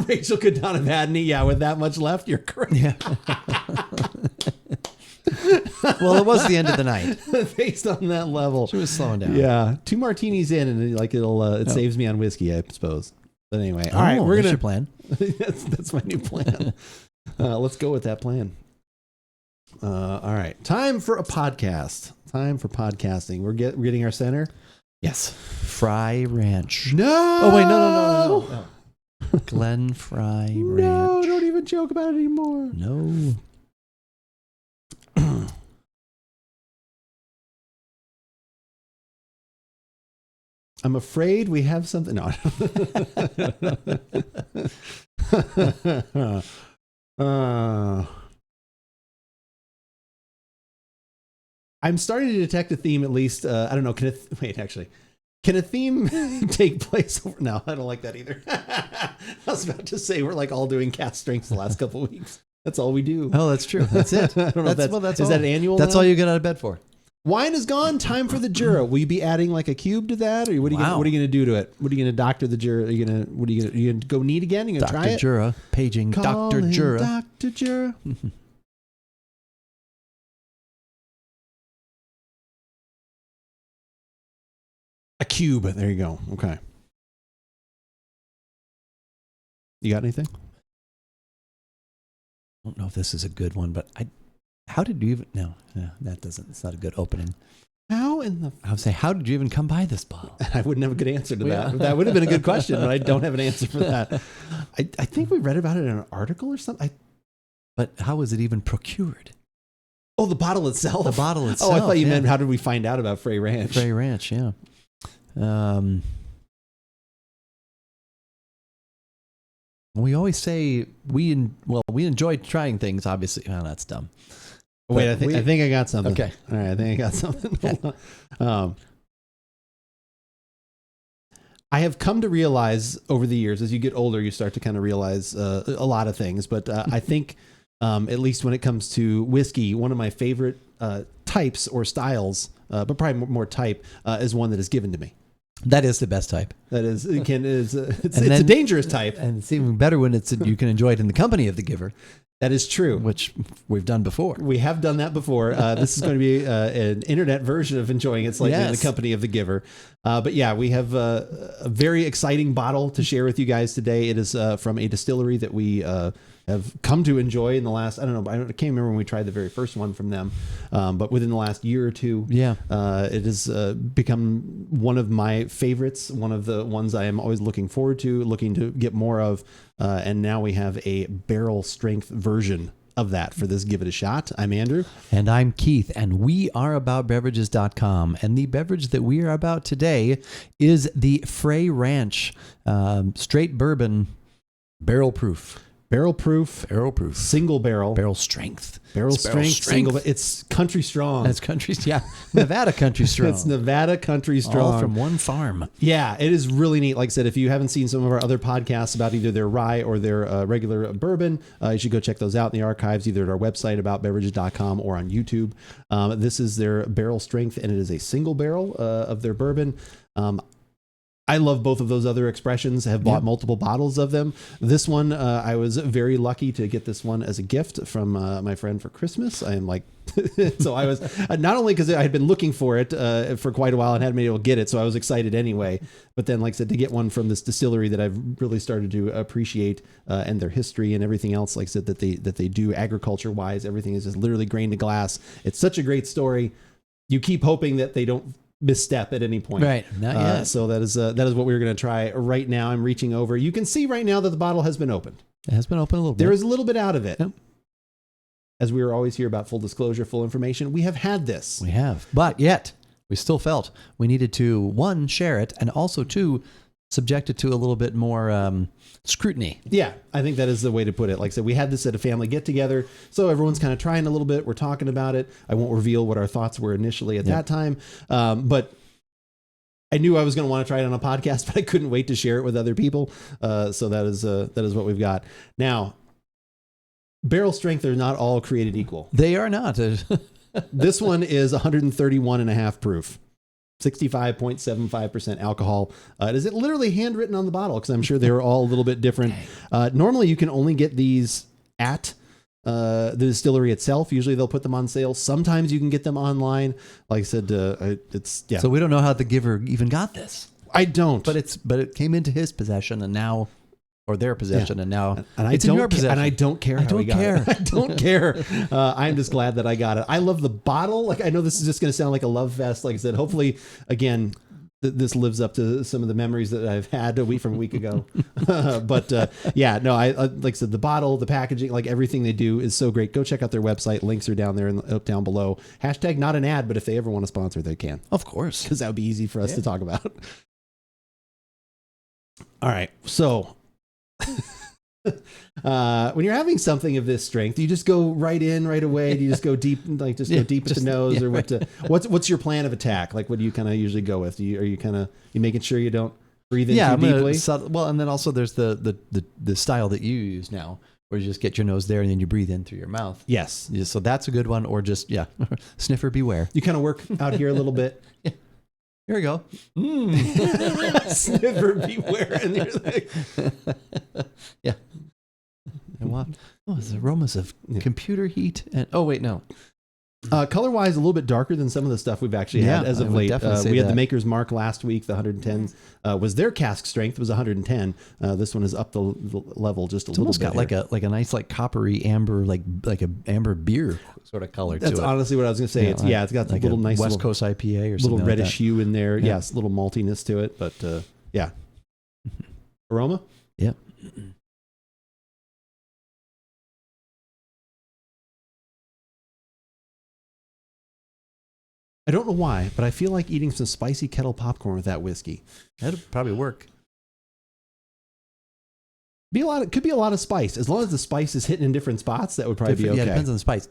Rachel could not have had any. Yeah, with that much left, you're correct. Yeah. Well, it was the end of the night. Based on that level. She was slowing down. Yeah. 2 martinis in and it saves me on whiskey, I suppose. But anyway. All right, we're going to your plan. that's my new plan. Let's go with that plan. All right. Time for a podcast. Time for podcasting. We're getting our center. Yes. Frey Ranch. No. Oh, wait, no. Glen Frey Ranch. No, don't even joke about it anymore. No. I'm afraid we have something. No. I'm starting to detect a theme, at least. I don't know. Can a theme take place over? No, I don't like that either. I was about to say we're all doing cast strengths the last couple of weeks. That's all we do. Oh, that's true. That's it. I don't know. Is that annual? That's now? all you get out of bed for. Wine is gone. Time for the Jura. Will you be adding a cube to that, or what are you going to do to it? What are you going to doctor the Jura? Are you going to go neat again? You going to try it? Dr. Jura paging Dr. Jura. Dr. Jura. A cube. There you go. Okay. You got anything? I don't know if this is a good one, but how did you even? No, that doesn't. It's not a good opening. How in the? I would say, how did you even come by this bottle? I wouldn't have a good answer to that. That would have been a good question, but I don't have an answer for that. I think we read about it in an article or something. But how was it even procured? Oh, the bottle itself. The bottle itself. Oh, I thought you meant how did we find out about Frey Ranch? Frey Ranch, yeah. We always say we enjoy trying things. Obviously, that's dumb. Wait, I think I got something. Okay, all right, I think I got something. I have come to realize over the years, as you get older, you start to kind of realize a lot of things. But I think, at least when it comes to whiskey, one of my favorite types or styles, but probably more type, is one that is given to me. That is the best type. That is, it's a dangerous type, and it's even better when you can enjoy it in the company of the giver. That is true. which we've done before. We have done that before. This is going to be an internet version of enjoying it slightly in the company of the giver. But yeah, we have a very exciting bottle to share with you guys today. It is from a distillery that we have come to enjoy in the last, I can't remember when we tried the very first one from them, but within the last year or two, it has become one of my favorites, one of the ones I am always looking forward to, looking to get more of. And now we have a barrel strength version of that for this Give It a Shot. I'm Andrew. And I'm Keith, and we are AboutBeverages.com. And the beverage that we are about today is the Frey Ranch straight bourbon barrel proof. Barrel proof, single barrel, barrel strength, single. It's country strong. That's country, Nevada country strong. It's Nevada country strong, all from one farm. Yeah, it is really neat. Like I said, if you haven't seen some of our other podcasts about either their rye or their regular bourbon, you should go check those out in the archives, either at our website AboutBeverages.com or on YouTube. This is their barrel strength, and it is a single barrel of their bourbon. I love both of those other expressions. I have bought multiple bottles of them. This one, I was very lucky to get this one as a gift from my friend for Christmas. I am like, so I was not only because I had been looking for it for quite a while and hadn't been able to get it, so I was excited anyway. But then, like I said, to get one from this distillery that I've really started to appreciate and their history and everything else, like I said, that they do agriculture wise, everything is just literally grain to glass. It's such a great story. You keep hoping that they don't misstep at any point. Right. Not yet. So that is what we're going to try right now. I'm reaching over. You can see right now that the bottle has been opened. It has been opened a little bit. There is a little bit out of it. Yep. As we were always here about full disclosure, full information, we have had this. We have. But yet, we still felt we needed to, one, share it, and also, two, subject it to a little bit more scrutiny. Yeah, I think that is the way to put it. Like I said, we had this at a family get-together, so everyone's kind of trying a little bit. We're talking about it. I won't reveal what our thoughts were initially at that time, but I knew I was going to want to try it on a podcast, but I couldn't wait to share it with other people. So that is what we've got. Now, barrel strength are not all created equal. They are not. This one is 131.5 proof. 65.75% alcohol. Is it literally handwritten on the bottle? Because I'm sure they're all a little bit different. Normally, you can only get these at the distillery itself. Usually, they'll put them on sale. Sometimes you can get them online. Like I said, it's yeah. So we don't know how the giver even got this. I don't. But it came into his possession, and now, or their possession, and now it's in your possession. And I don't care. I don't care. I don't care. I'm just glad that I got it. I love the bottle. Like, I know this is just going to sound like a love fest. Like I said, hopefully, again, this lives up to some of the memories that I've had a week ago. But yeah, no, I like I said, the bottle, the packaging, like everything they do is so great. Go check out their website. Links are down there and down below. Hashtag not an ad, but if they ever want to sponsor, they can. Of course. Because that would be easy for us to talk about. All right. So when you're having something of this strength, do you just go right in right away? Do you just go deep, like go deep at the nose, or what's your plan of attack? Like, what do you kind of usually go with? Are you making sure you don't breathe in too deeply? Well, and then also there's the style that you use now, where you just get your nose there and then you breathe in through your mouth. Yes. Yeah, so that's a good one. Or just sniffer beware. You kind of work out here a little bit. Yeah. Here we go. Sniffer beware. And you're like, yeah. And what? Oh, it's aromas of computer heat. And wait, no. Color wise, a little bit darker than some of the stuff we've actually had as of late. We had the Maker's Mark last week. The 110 was their cask strength was 110. This one is up the level just a little bit. It's almost got like a nice coppery amber, like a amber beer sort of color. That's to it. Honestly what I was going to say. It's got like a little nice West Coast IPA or something. Little reddish hue in there. Yeah. Yes, a little maltiness to it, but yeah. Aroma. Yeah. I don't know why, but I feel like eating some spicy kettle popcorn with that whiskey. That'd probably work. Could be a lot of spice. As long as the spice is hitting in different spots, that would probably be okay. Yeah, it depends on the spice.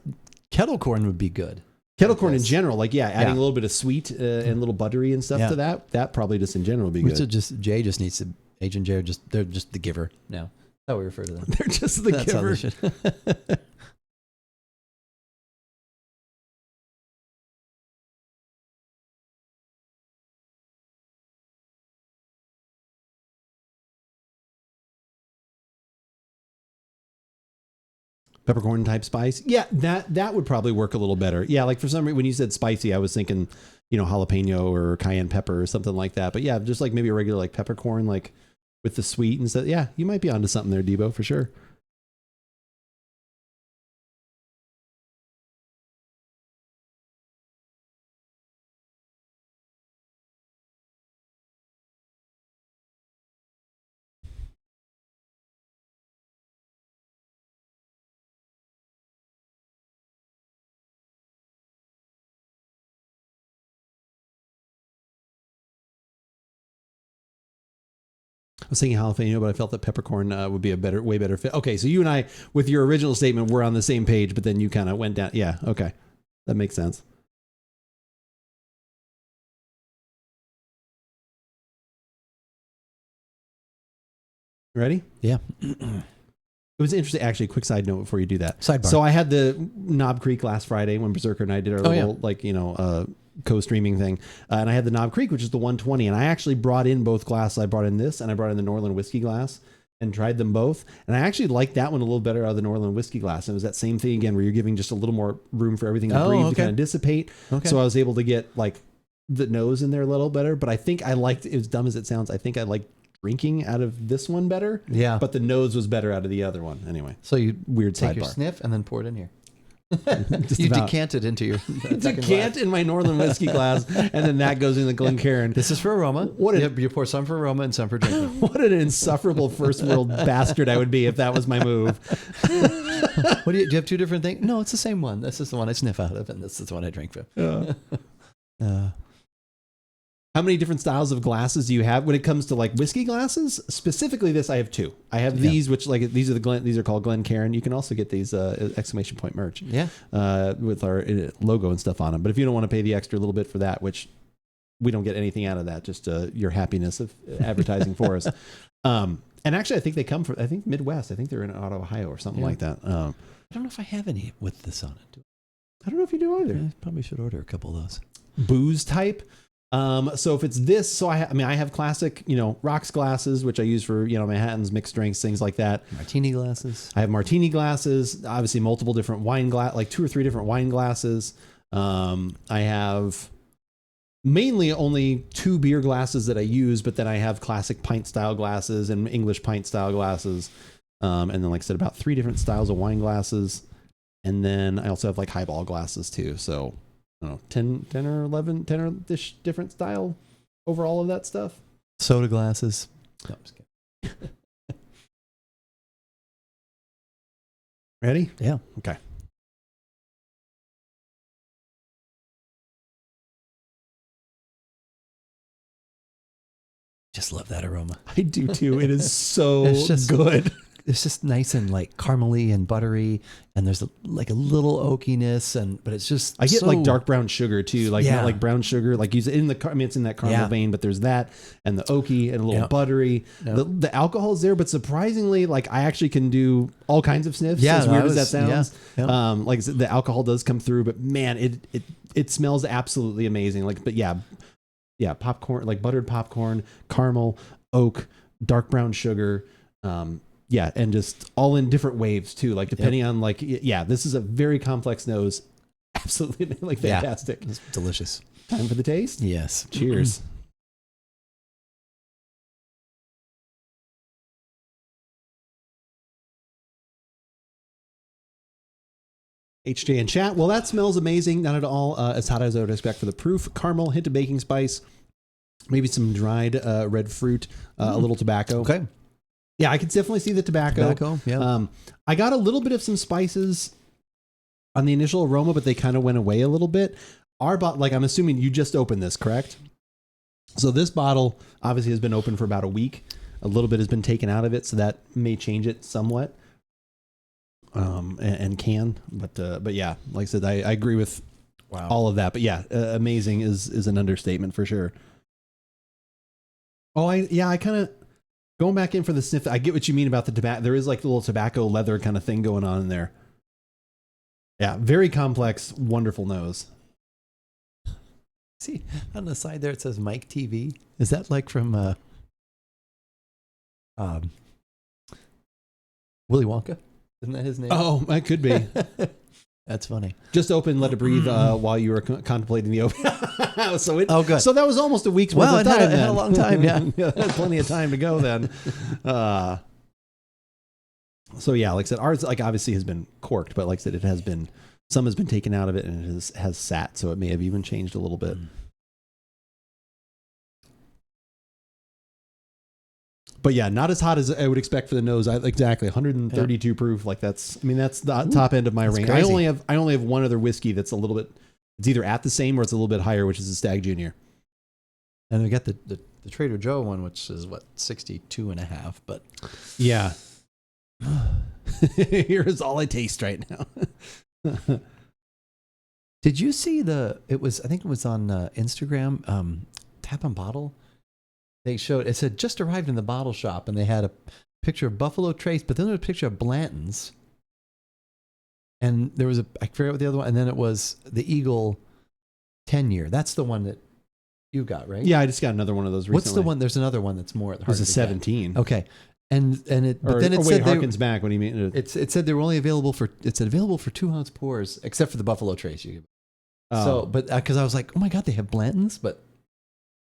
Kettle corn would be good. Kettle corn in general, adding a little bit of sweet and a little buttery and stuff to that probably just in general would be good. Jay just needs to, Age and Jay they're just the giver now. That's how we refer to them. They're just the giver. peppercorn type spice. Yeah, that would probably work a little better. Yeah, like for some reason when you said spicy, I was thinking, jalapeno or cayenne pepper or something like that. But yeah, just like maybe a regular like peppercorn, like with the sweet and stuff. Yeah, you might be onto something there, Debo, for sure. I was thinking jalapeno, but I felt that peppercorn would be way better fit. Okay, so you and I, with your original statement, we're on the same page, but then you kind of went down. Yeah, okay. That makes sense. Ready? Yeah. It was interesting. Actually, quick side note before you do that. Sidebar. So I had the Knob Creek last Friday when Berserker and I did our little, co-streaming thing. And I had the Knob Creek, which is the 120. And I actually brought in both glasses. I brought in this and I brought in the Northern Whiskey Glass and tried them both. And I actually liked that one a little better out of the Northern Whiskey Glass. And it was that same thing again, where you're giving just a little more room for everything to breathe to kind of dissipate. Okay. So I was able to get like the nose in there a little better. But I think I liked, as dumb as it sounds, I think I liked drinking out of this one better. Yeah. But the nose was better out of the other one. Anyway. So you weird take sidebar. your sniff and then pour it in here. You decant it into your decant in my Northern Whiskey glass, and then that goes in the Glencairn. This is for aroma. You pour some for aroma and some for drinking. What an insufferable first world bastard I would be if that was my move. Do you have two different things? No, it's the same one. This is the one I sniff out of, and this is the one I drink from. How many different styles of glasses do you have when it comes to like whiskey glasses? Specifically this, I have two. I have these, which like these are called Glencairn. You can also get these exclamation point merch. Yeah. With our logo and stuff on them. But if you don't want to pay the extra little bit for that, which we don't get anything out of that, just your happiness of advertising for us. And actually I think they come from, Midwest. I think they're in Ohio or something like that. I don't know if I have any with this on it. I don't know if you do either. I probably should order a couple of those. Booze type. So if it's this, so I have classic, rocks glasses, which I use for, Manhattan's, mixed drinks, things like that. Martini glasses. I have martini glasses, obviously multiple different wine glass, like 2 or 3 different wine glasses. I have mainly only 2 beer glasses that I use, but then I have classic pint style glasses and English pint style glasses. And then, like I said, about 3 different styles of wine glasses. And then I also have like highball glasses too. So I don't know, 10 or 11, 10 or this different style over all of that stuff. Soda glasses. No, I'm just kidding. Ready? Yeah. Okay. Just love that aroma. I do too. It is so good. It's just nice and like caramely and buttery, and there's a little oakiness, but it's just I get like dark brown sugar too, like not like brown sugar, like it's in that caramel vein, but there's that and the oaky and a little buttery. The alcohol is there, but surprisingly, like I actually can do all kinds of sniffs. As weird as that sounds. Like I said, the alcohol does come through, but man, it smells absolutely amazing. Like, but yeah, popcorn, like buttered popcorn, caramel, oak, dark brown sugar. Yeah, and just all in different waves too, like depending on like, this is a very complex nose. Absolutely like fantastic. It's delicious. Time for the taste? Yes. Cheers. HJ and chat. Well, that smells amazing. Not at all as hot as I would expect for the proof. Caramel, hint of baking spice, maybe some dried red fruit, a little tobacco. Okay. Yeah, I could definitely see the tobacco. Yeah. I got a little bit of some spices on the initial aroma, but they kind of went away a little bit. I'm assuming you just opened this, correct? So this bottle obviously has been open for about a week. A little bit has been taken out of it, so that may change it somewhat. But yeah, like I said, I agree with all of that. But yeah, amazing is an understatement for sure. I kind of. Going back in for the sniff, I get what you mean about the tobacco. There is like the little tobacco leather kind of thing going on in there. Yeah, very complex, wonderful nose. See, on the side there it says Mike TV. Is that like from Willy Wonka? Isn't that his name? Oh, that could be. That's funny. Just open, let it breathe while you were contemplating the open. Good. So that was almost a week's worth of time. It had a long time, yeah. Yeah, plenty of time to go then. So yeah, like I said, ours like obviously has been corked, but like I said, it has been, some has been taken out of it and it has sat, so it may have even changed a little bit. But yeah, not as hot as I would expect for the nose. Exactly 132 proof. Like that's the top end of my range. Crazy. I only have one other whiskey that's a little bit, it's either at the same or it's a little bit higher, which is the Stag Junior. And we got the Trader Joe one, which is 62.5, but yeah. Here is all I taste right now. Did you see I think it was on Instagram, Tap on Bottle? They showed, it said just arrived in the bottle shop, and they had a picture of Buffalo Trace, but then there was a picture of Blanton's. And there was I forget what the other one, and then it was the Eagle 10-year. That's the one that you got, right? Yeah, I just got another one of those recently. What's the one? There's another one that's more. It was a 17. Get. Okay. And it, but then it said said harkens back. What do you mean? It said they were only available for 2-ounce pours, except for the Buffalo Trace. So, but because I was like, oh my God, they have Blanton's, but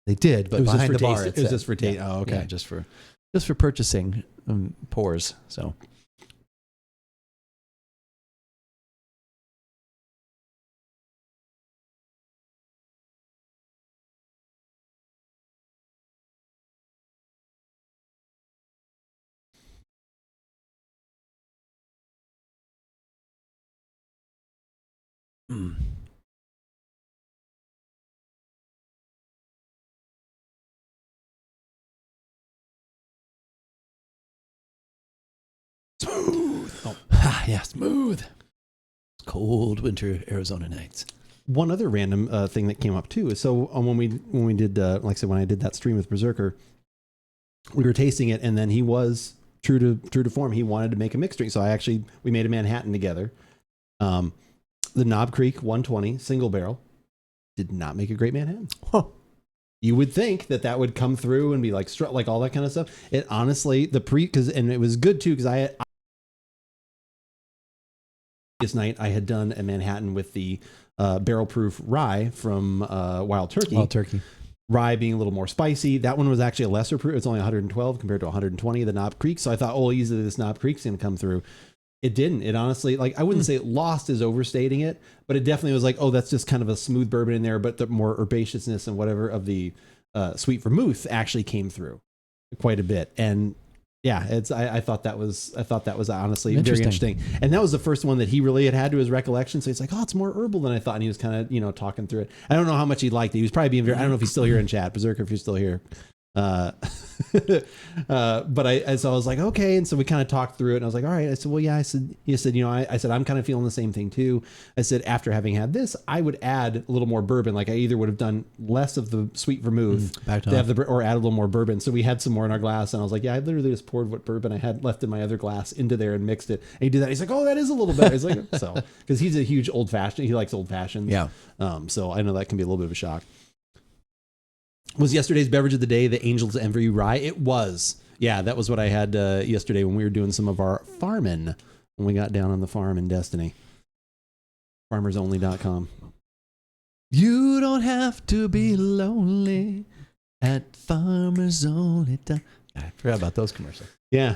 they did. But it was behind just the for bar, taste. It was just for taste. Oh, okay. Yeah, just for purchasing pours. So. Smooth. Oh. Yeah, smooth. Cold winter Arizona nights. One other random thing that came up too is so when we did like I said, when I did that stream with Berserker, we were tasting it, and then he was true to form. He wanted to make a mixed drink, so we made a Manhattan together. The Knob Creek 120 single barrel did not make a great Manhattan. Huh. You would think that would come through and be like like all that kind of stuff. It honestly and it was good too because this night I had done a Manhattan with the barrel proof rye from Wild Turkey. Wild Turkey. Rye being a little more spicy. That one was actually a lesser proof. It's only 112 compared to 120 of the Knob Creek. So I thought, oh, easily this Knob Creek's going to come through. It didn't. It honestly, like, I wouldn't say it lost is overstating it, but it definitely was like, oh, that's just kind of a smooth bourbon in there, but the more herbaceousness and whatever of the sweet vermouth actually came through quite a bit. And yeah, I thought that was honestly very interesting. And that was the first one that he really had to his recollection. So he's like, oh, it's more herbal than I thought. And he was kind of, talking through it. I don't know how much he liked it. He was probably being I don't know if he's still here in chat. Berserker, if you're still here. But so I was like, okay. And so we kind of talked through it, and I was like, all right. I said, well, yeah, he said, I said, I'm kind of feeling the same thing too. I said, after having had this, I would add a little more bourbon. Like I either would have done less of the sweet vermouth to have or add a little more bourbon. So we had some more in our glass, and I was like, yeah, I literally just poured what bourbon I had left in my other glass into there and mixed it. And he did that. He's like, oh, that is a little better. He's like, so, cause he's a huge old fashioned. He likes old fashions. Yeah. So I know that can be a little bit of a shock. Was yesterday's beverage of the day the Angel's Envy Rye? It was. Yeah, that was what I had yesterday when we were doing some of our farming when we got down on the farm in Destiny. FarmersOnly.com. You don't have to be lonely at FarmersOnly.com. I forgot about those commercials. Yeah.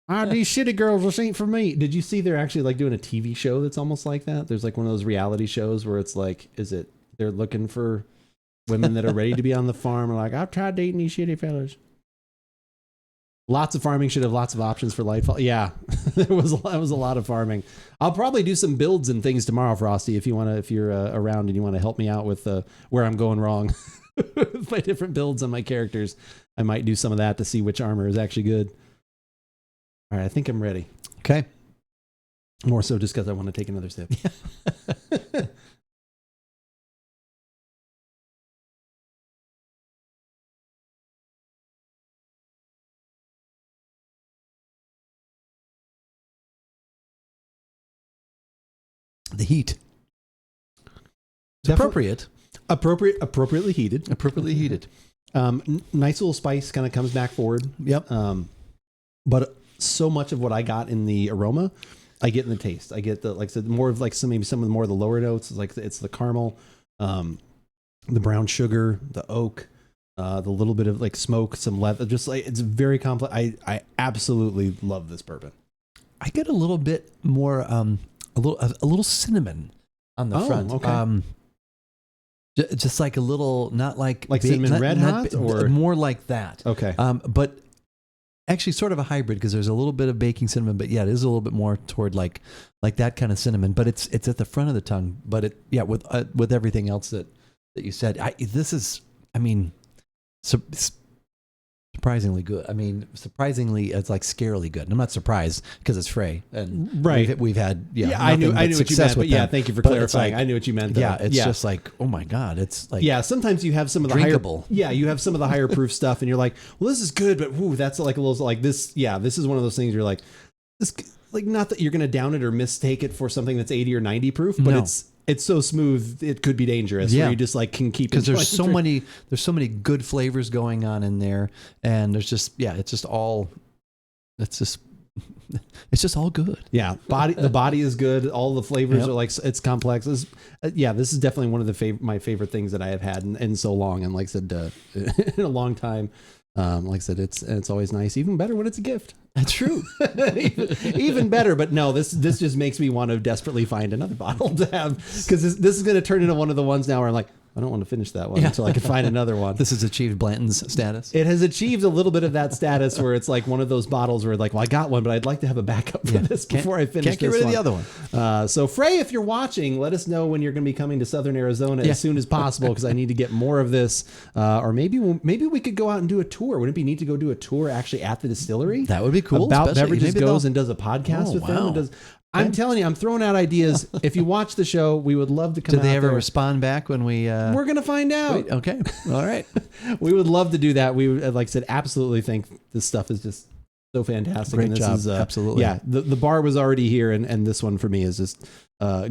These shitty girls, this ain't for me. Did you see they're actually like doing a TV show that's almost like that? There's like one of those reality shows where it's like, they're looking for women that are ready to be on the farm are like, I've tried dating these shitty fellas. Lots of farming should have lots of options for life. Yeah, it was a lot of farming. I'll probably do some builds and things tomorrow, Frosty, if you're around and you want to help me out with where I'm going wrong with my different builds on my characters. I might do some of that to see which armor is actually good. All right, I think I'm ready. Okay. More so just because I want to take another sip. The heat. It's appropriate. Appropriately heated. Appropriately heated. Nice little spice kind of comes back forward. Yep. But so much of what I got in the aroma, I get in the taste. I get the, like I said, more of like maybe some of the more of the lower notes. Like it's the caramel, the brown sugar, the oak, the little bit of like smoke, some leather. Just like it's very complex. I absolutely love this bourbon. I get a little bit more, a little cinnamon on the front. Okay. Just like a little, not like cinnamon red hot, or more like that. Okay. But actually, sort of a hybrid because there's a little bit of baking cinnamon, but yeah, it is a little bit more toward like that kind of cinnamon. But it's at the front of the tongue. But with everything else that you said, surprisingly good. I mean, surprisingly, it's like scarily good. And I'm not surprised because it's Frey, and we've had I knew what you meant. But yeah, thank you for clarifying. Like, I knew what you meant. Though. Yeah, it's just like, oh my god, it's like sometimes you have some of the drinkable. you have some of the higher proof stuff, and you're like, well, this is good, but that's like a little like this. Yeah, this is one of those things you're like, this like not that you're going to down it or mistake it for something that's 80 or 90 proof, but it's so smooth it could be dangerous. Where you just like can keep, because there's so many good flavors going on in there, and there's just it's just all good. Yeah, the body is good. All the flavors are like, it's complex. This is definitely one of my favorite things that I have had in so long, and like I said, in a long time. Like I said, it's always nice. Even better when it's a gift. That's true. Even better. But no, this just makes me want to desperately find another bottle to have, because this is going to turn into one of the ones now where I'm like, I don't want to finish that one until I can find another one. This has achieved Blanton's status. It has achieved a little bit of that status where it's like one of those bottles where like, well, I got one, but I'd like to have a backup for this before I finish this one. Can't get rid of the other one. So Frey, if you're watching, let us know when you're going to be coming to Southern Arizona as soon as possible, because I need to get more of this. Or maybe we could go out and do a tour. Wouldn't it be neat to go do a tour actually at the distillery? That would be cool. About Beverages goes and does a podcast with them. And I'm telling you, I'm throwing out ideas. If you watch the show, we would love to come out. Did they ever respond back when we... We're going to find out. Wait, okay. All right. We would love to do that. We would, like I said, absolutely think this stuff is just so fantastic. Great and this job. is, absolutely. Yeah, the bar was already here, and this one for me is just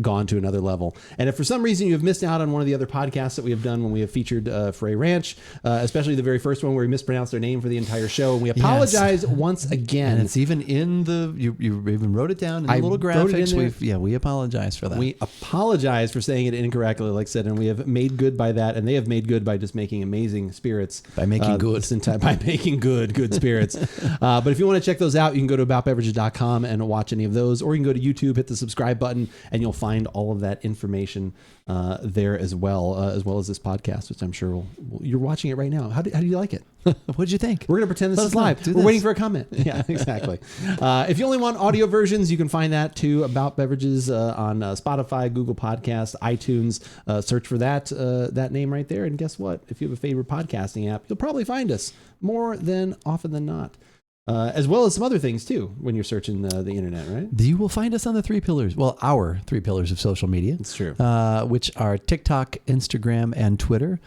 gone to another level. And if for some reason you have missed out on one of the other podcasts that we have done when we have featured Frey Ranch, especially the very first one where we mispronounced their name for the entire show, and we apologize once again. And it's even in the you even wrote it down in the little graphics. We apologize for that. We apologize for saying it incorrectly, like I said, and we have made good by that, and they have made good by just making amazing spirits. By making good. By making good spirits. But if you want to check those out, you can go to AboutBeverages.com and watch any of those, or you can go to YouTube, hit the subscribe button, and you'll find all of that information there as well as this podcast, which I'm sure you're watching it right now. How do you like it? What did you think? We're going to pretend this is live. We're waiting for a comment. Yeah, exactly. If you only want audio versions, you can find that too. About Beverages on Spotify, Google Podcasts, iTunes. Search for that name right there. And guess what? If you have a favorite podcasting app, you'll probably find us more than often than not. As well as some other things too when you're searching the internet, right? You will find us on the 3 pillars. Well, our 3 pillars of social media. It's true. Which are TikTok, Instagram, and Twitter,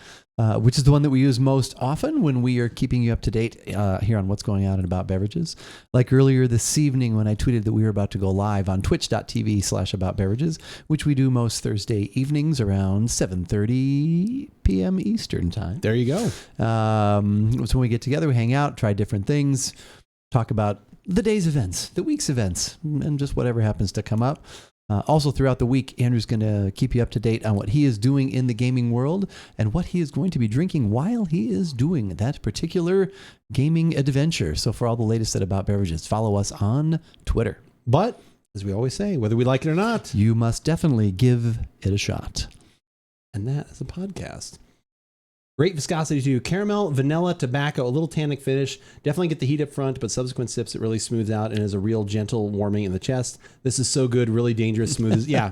which is the one that we use most often when we are keeping you up to date here on what's going on in About Beverages. Like earlier this evening when I tweeted that we were about to go live on twitch.tv/AboutBeverages, which we do most Thursday evenings around 7:30 p.m. Eastern time. There you go. So when we get together, we hang out, try different things, talk about the day's events, the week's events, and just whatever happens to come up. Also, throughout the week, Andrew's going to keep you up to date on what he is doing in the gaming world and what he is going to be drinking while he is doing that particular gaming adventure. So for all the latest at About Beverages, follow us on Twitter. But, as we always say, whether we like it or not, you must definitely give it a shot. And that is a podcast. Great viscosity too. Caramel, vanilla, tobacco, a little tannic finish. Definitely get the heat up front, but subsequent sips it really smooths out and is a real gentle warming in the chest. This is so good, really dangerous, smooth. Yeah,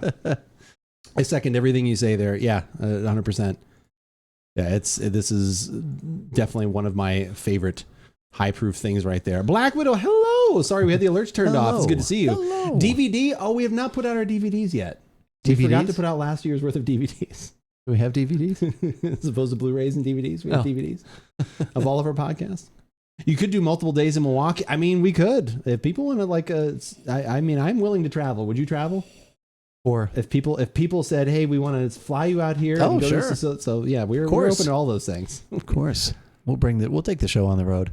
I second everything you say there. Yeah, 100%. Yeah, this is definitely one of my favorite high proof things right there. Black Widow, hello. Sorry, we had the alerts turned off. It's good to see you. Hello. DVD. Oh, we have not put out our DVDs yet. DVDs? We forgot to put out last year's worth of DVDs. Do we have DVDs? As opposed to Blu-rays and DVDs, we have DVDs of all of our podcasts. You could do multiple days in Milwaukee. I mean, we could. If people want to I'm willing to travel. Would you travel? Or if people said, hey, we want to fly you out here. Oh, and go sure. So yeah, we're open to all those things. Of course. We'll take the show on the road.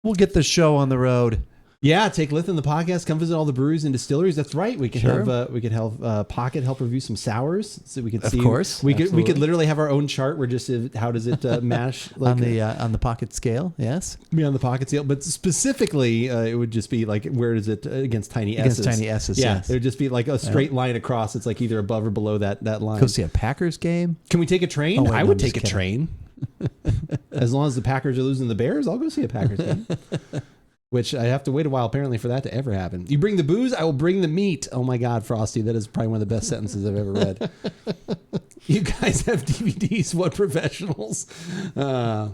We'll get the show on the road. Yeah, take Lith in the podcast. Come visit all the breweries and distilleries. That's right. We could have Pocket help review some sours, so we could see. Of course, we could literally have our own chart where just how does it mash on the Pocket scale? Yes, be on the Pocket scale, but specifically it would just be like where is it against tiny S's? Against tiny S's. Yeah, yes. it would just be like a straight line across. It's like either above or below that line. Go see a Packers game. Can we take a train? Oh, wait, I no, would I'm take a just train. As long as the Packers are losing the Bears, I'll go see a Packers game. Which I have to wait a while, apparently, for that to ever happen. You bring the booze, I will bring the meat. Oh my God, Frosty, that is probably one of the best sentences I've ever read. You guys have DVDs, what professionals? That's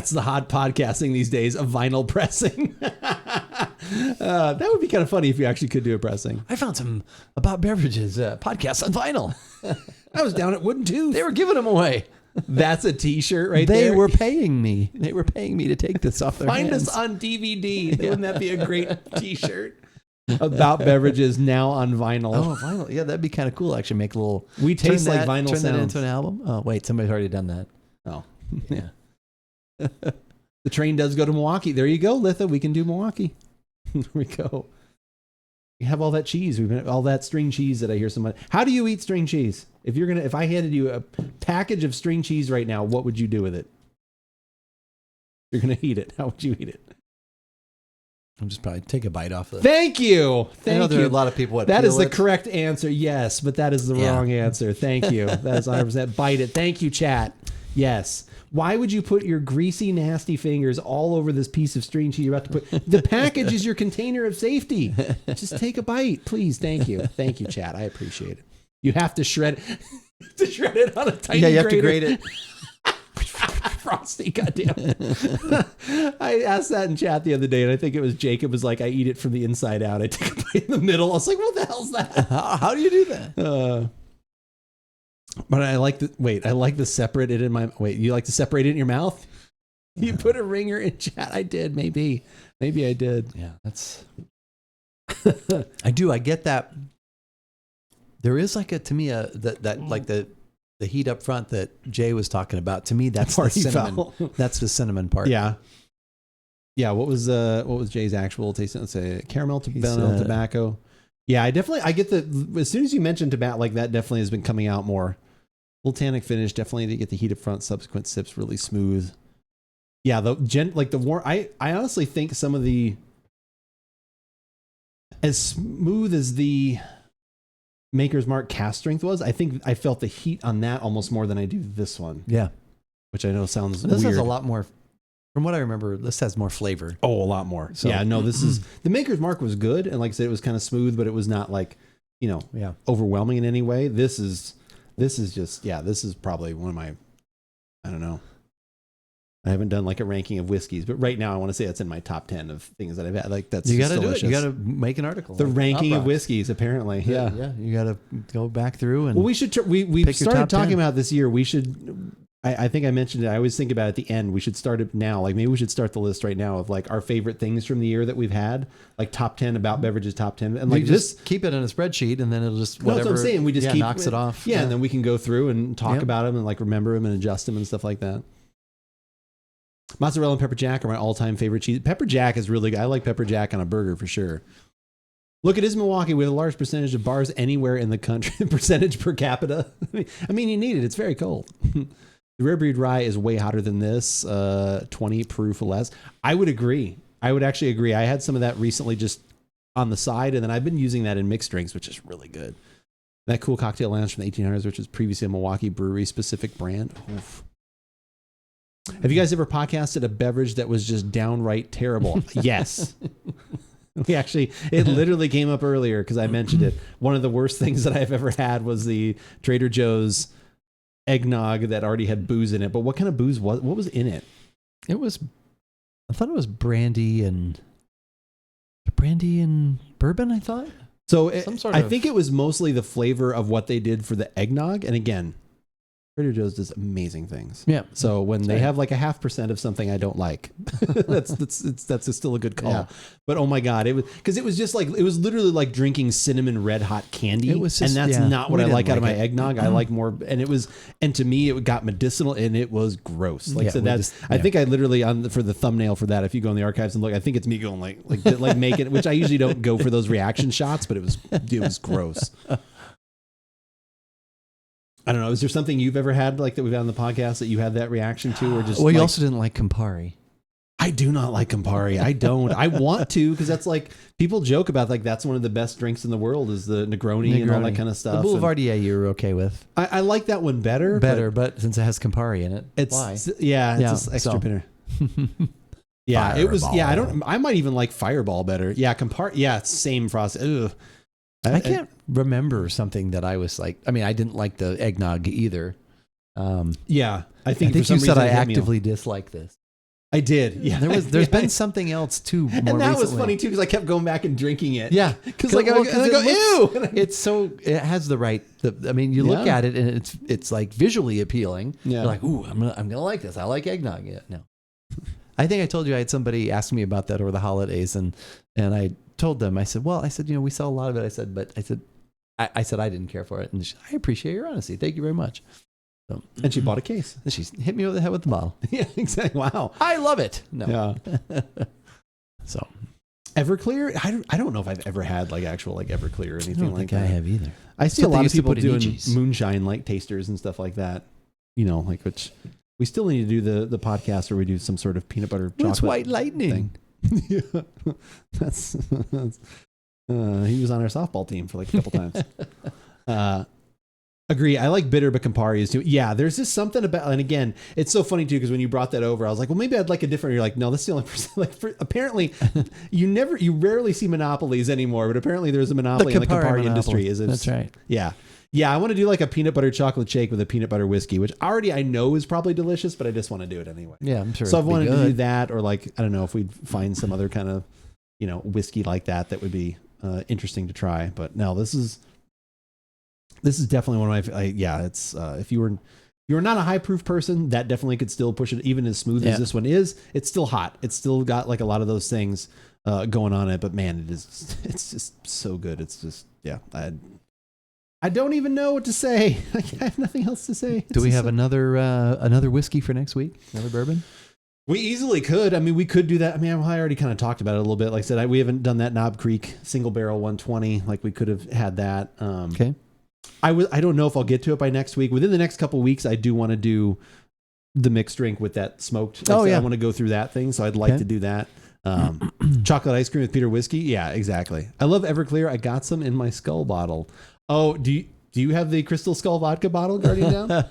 the hot podcasting these days, a vinyl pressing. That would be kind of funny if you actually could do a pressing. I found some About Beverages podcasts on vinyl. I was down at Wooden Tooth. They were giving them away. That's a T-shirt right there. They were paying me. They were paying me to take this off their Find hands. us on DVD. Wouldn't that be a great T-shirt? About Beverages now on vinyl. Oh, vinyl. Yeah, that'd be kind of cool. Actually, make a little. We taste like vinyl turn that sounds. into an album. Oh, wait, somebody's already done that. Oh, Yeah. the train does go to Milwaukee. There you go, Litha. We can do Milwaukee. There we go. We have all that cheese. We've been all that string cheese that I hear somebody. How do you eat string cheese? If I handed you a package of string cheese right now, what would you do with it? You're gonna eat it. How would you eat it? I'm just probably take a bite off of it. Thank you. I know there are a lot of people that That is peel the it. correct answer. Yes, but that is the wrong answer. Thank you. That is 100% bite it. Thank you, chat. Yes. Why would you put your greasy, nasty fingers all over this piece of string cheese you're about to put? The package is your container of safety. Just take a bite, please. Thank you. Thank you, chat. I appreciate it. You have to shred it on a tiny Yeah, you have grater. to grate it. Frosty, goddamn. I asked that in chat the other day, and I think it was Jacob was like, I eat it from the inside out. I take a bite in the middle. I was like, what the hell's that? How do you do that? But I like the separate it in my, you like to separate it in your mouth? You put a ringer in chat. I did. Maybe I did. Yeah, that's. I do. I get that. There is like the heat up front that Jay was talking about. To me, that's the Party cinnamon. foul. That's the cinnamon part. Yeah. Yeah. What was Jay's actual taste? Let's say caramel to vanilla tobacco. Yeah, I get as soon as you mentioned tobacco, like that definitely has been coming out more. Little tannic finish, definitely to get the heat up front, subsequent sips really smooth. Yeah, I honestly think some of the, as smooth as the Maker's Mark cast strength was, I think I felt the heat on that almost more than I do this one. Yeah. Which I know sounds This weird. has a lot more, from what I remember, this has more flavor. Oh, a lot more. So, yeah, no, this is, the Maker's Mark was good. And like I said, it was kind of smooth, but it was not like, overwhelming in any way. This is just, this is probably one of my, I don't know. I haven't done like a ranking of whiskeys, but right now I want to say that's in my top 10 of things that I've had. Like that's you got to do delicious. it. You got to make an article. The like ranking Hot of Rocks. whiskeys, apparently. Yeah. Yeah. You got to go back through and. Well, we should, we've pick your started top talking 10. about this year. We should, I think I mentioned it. I always think about it at the end. We should start it now. Like maybe we should start the list right now of like our favorite things from the year that we've had, like top 10 about beverages, top 10. And like just keep it in a spreadsheet and then it'll just, whatever. That's what I'm saying. We just keep knocks it off. Yeah. And then we can go through and talk about them and like remember them and adjust them and stuff like that. Mozzarella and pepper jack are my all-time favorite cheese. Pepper jack is really good. I like pepper jack on a burger for sure. Look, it is Milwaukee. We have a large percentage of bars anywhere in the country. Percentage per capita. I mean, you need it. It's very cold. The rare breed rye is way hotter than this. 20 proof or less. I would agree. I would actually agree. I had some of that recently just on the side, and then I've been using that in mixed drinks, which is really good. That cool cocktail lounge from the 1800s, which is previously a Milwaukee brewery specific brand. Oof. Have you guys ever podcasted a beverage that was just downright terrible? Yes. It literally came up earlier because I mentioned it. One of the worst things that I've ever had was the Trader Joe's eggnog that already had booze in it. But what kind of booze what was in it? I thought it was brandy and bourbon, I thought. So I think it was mostly the flavor of what they did for the eggnog. And again, Trader Joe's does amazing things. Yeah. So when they have like a 0.5% of something I don't like, that's still a good call. Yeah. But oh my God, it was just like, it was literally like drinking cinnamon red hot candy. It was just, and that's not what I like out of my eggnog. I like more, and to me it got medicinal and it was gross. Like, so that's, I think I literally for the thumbnail for that, if you go in the archives and look, I think it's me going like make it, which I usually don't go for those reaction shots, but it was gross. I don't know. Is there something you've ever had like that we've had on the podcast that you had that reaction to, or just? Well, you also didn't like Campari. I do not like Campari. I don't. I want to, because that's like, people joke about like that's one of the best drinks in the world is the Negroni and all that kind of stuff. The Boulevardier you're okay with. I like that one better. But since it has Campari in it, it's why? It's just extra bitter. Yeah, Fireball. It was. Yeah, I might even like Fireball better. Yeah, Campari. Yeah, same frosting. Ugh. I can't remember something that I was like. I mean, I didn't like the eggnog either. Yeah, I think you said I actively dislike this. I did. Yeah, there's been something else too. More and that recently. was funny too because I kept going back and drinking it. Yeah, because I go ew. It has the right. I mean, you look at it and it's like visually appealing. Yeah. You're like, ooh, I'm gonna like this. I like eggnog. Yeah, no. I think I told you I had somebody ask me about that over the holidays, and I told them, I said, we sell a lot of it. I said I didn't care for it, and she said, I appreciate your honesty. Thank you very much. So, and she bought a case. And she hit me over the head with the bottle. Yeah, exactly. Wow, I love it. No. Yeah. So, Everclear. I don't know if I've ever had like actual like Everclear or anything like that. I have either. I see a lot of people doing moonshine like tasters and stuff like that. You know, like which. We still need to do the podcast where we do some sort of peanut butter chocolate. It's White Lightning. Yeah, that's he was on our softball team for like a couple times. Agree. I like bitter, but Campari is too. Yeah, there's just something about, and again, it's so funny too because when you brought that over, I was like, well, maybe I'd like a different. You're like, no, that's the only person. Like, apparently, you rarely see monopolies anymore, but apparently there's a monopoly in the Campari industry. That's right. Yeah. Yeah, I want to do like a peanut butter chocolate shake with a peanut butter whiskey, which already I know is probably delicious, but I just want to do it anyway. Yeah, I'm sure. So I've wanted to do that, or like, I don't know if we'd find some other kind of, whiskey like that would be interesting to try. But no, this is definitely one of my. It's if you're not a high proof person, that definitely could still push it. Even as smooth as this one is, it's still hot. It's still got like a lot of those things going on it. But man, it's just so good. It's just I don't even know what to say. I have nothing else to say. Do we have another whiskey for next week? Another bourbon? We easily could. I mean, we could do that. I mean, I already kind of talked about it a little bit. Like I said, we haven't done that Knob Creek single barrel 120. Like we could have had that. Okay. I don't know if I'll get to it by next week. Within the next couple of weeks, I do want to do the mixed drink with that smoked. I want to go through that thing. So I'd like to do that. Chocolate ice cream with Peter whiskey. Yeah, exactly. I love Everclear. I got some in my Skull bottle. Oh, do you have the Crystal Skull vodka bottle, Guardian Down?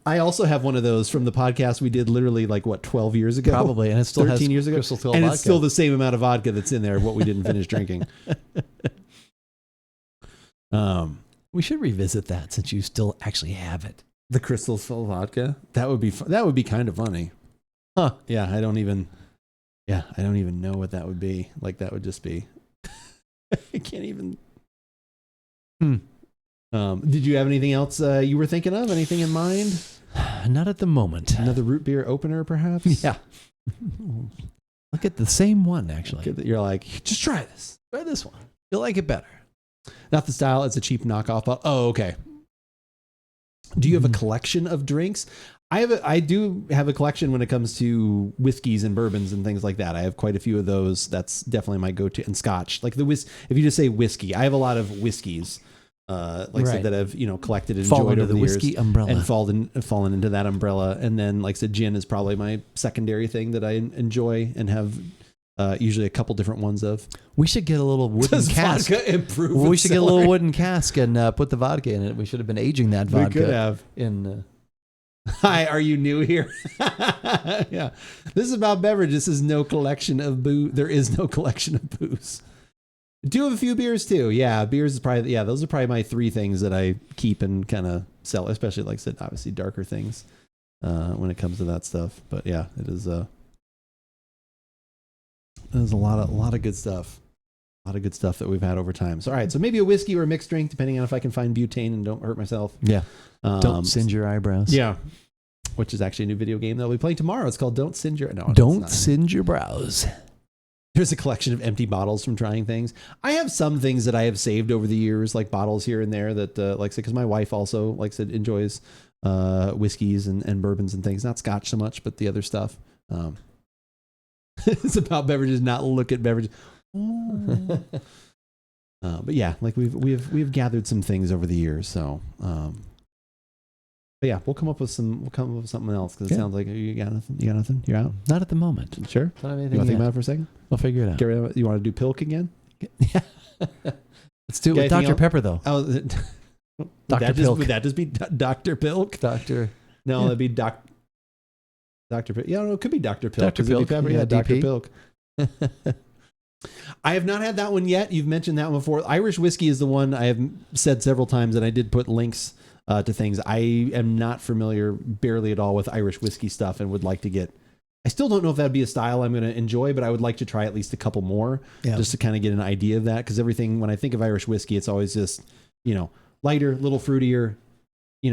I also have one of those from the podcast we did literally 12 years ago? Probably, and it still 13 has years ago. Crystal Skull and vodka. It's still the same amount of vodka that's in there, what we didn't finish drinking. We should revisit that since you still actually have it. The Crystal Skull vodka? That would be kind of funny. Huh. Yeah, I don't even know what that would be. Like that would just be I can't even. Did you have anything else you were thinking of? Anything in mind? Not at the moment. Another root beer opener, perhaps? Yeah. Look at the same one, actually. You're like, just try this. Try this one. You'll like it better. Not the style. It's a cheap knockoff bottle. Oh, okay. Do you have a collection of drinks? I do have a collection when it comes to whiskeys and bourbons and things like that. I have quite a few of those. That's definitely my go-to. And Scotch. Like if you just say whiskey, I have a lot of whiskeys. I said, that I've collected and enjoyed over the whiskey years, umbrella, and fallen into that umbrella. And then, like I said, gin is probably my secondary thing that I enjoy and have usually a couple different ones of. We should get a little wooden cask. We should get a little wooden cask and put the vodka in it. We should have been aging that vodka. We could have. Hi, are you new here? Yeah, this is about beverage. This is no collection of booze. There is no collection of booze. Do have a few beers too. Yeah, beers is probably, those are probably my three things that I keep and kind of sell, especially like I said, obviously darker things when it comes to that stuff. But yeah, it is a lot of good stuff. A lot of good stuff that we've had over time. So, all right. So maybe a whiskey or a mixed drink, depending on if I can find butane and don't hurt myself. Yeah. Don't singe your eyebrows. Yeah. Which is actually a new video game that we'll be playing tomorrow. It's called Don't Singe Your... No, Don't singe your brows. There's a collection of empty bottles from trying things. I have some things that I have saved over the years, like bottles here and there that, like I said, because my wife also, like I said, enjoys whiskeys and bourbons and things. Not scotch so much, but the other stuff. It's about beverages, not look at beverages. But yeah, like we've gathered some things over the years. So, but yeah, we'll come up with something else because it sounds like you got nothing. You got nothing. You're out. Not at the moment. Sure. Don't have anything. You want to think yet. about it for a second? We'll figure it out. Get rid of it. You want to do Pilk again? Yeah. Let's do it with Dr. Pepper though. Oh, Dr. Pilk. Would that just be Dr. Pilk? Doctor. No, that'd be Dr. Pilk. Yeah, no, it could be Dr. Pilk. Dr. Pilk. Pepper. Yeah, Dr. DP. Pilk. I have not had that one yet. You've mentioned that one before. Irish whiskey is the one I have said several times, and I did put links to things. I am not familiar barely at all with Irish whiskey stuff and would like to get... I still don't know if that'd be a style I'm going to enjoy, but I would like to try at least a couple more just to kind of get an idea of that. Because everything, when I think of Irish whiskey, it's always just, lighter, little fruitier,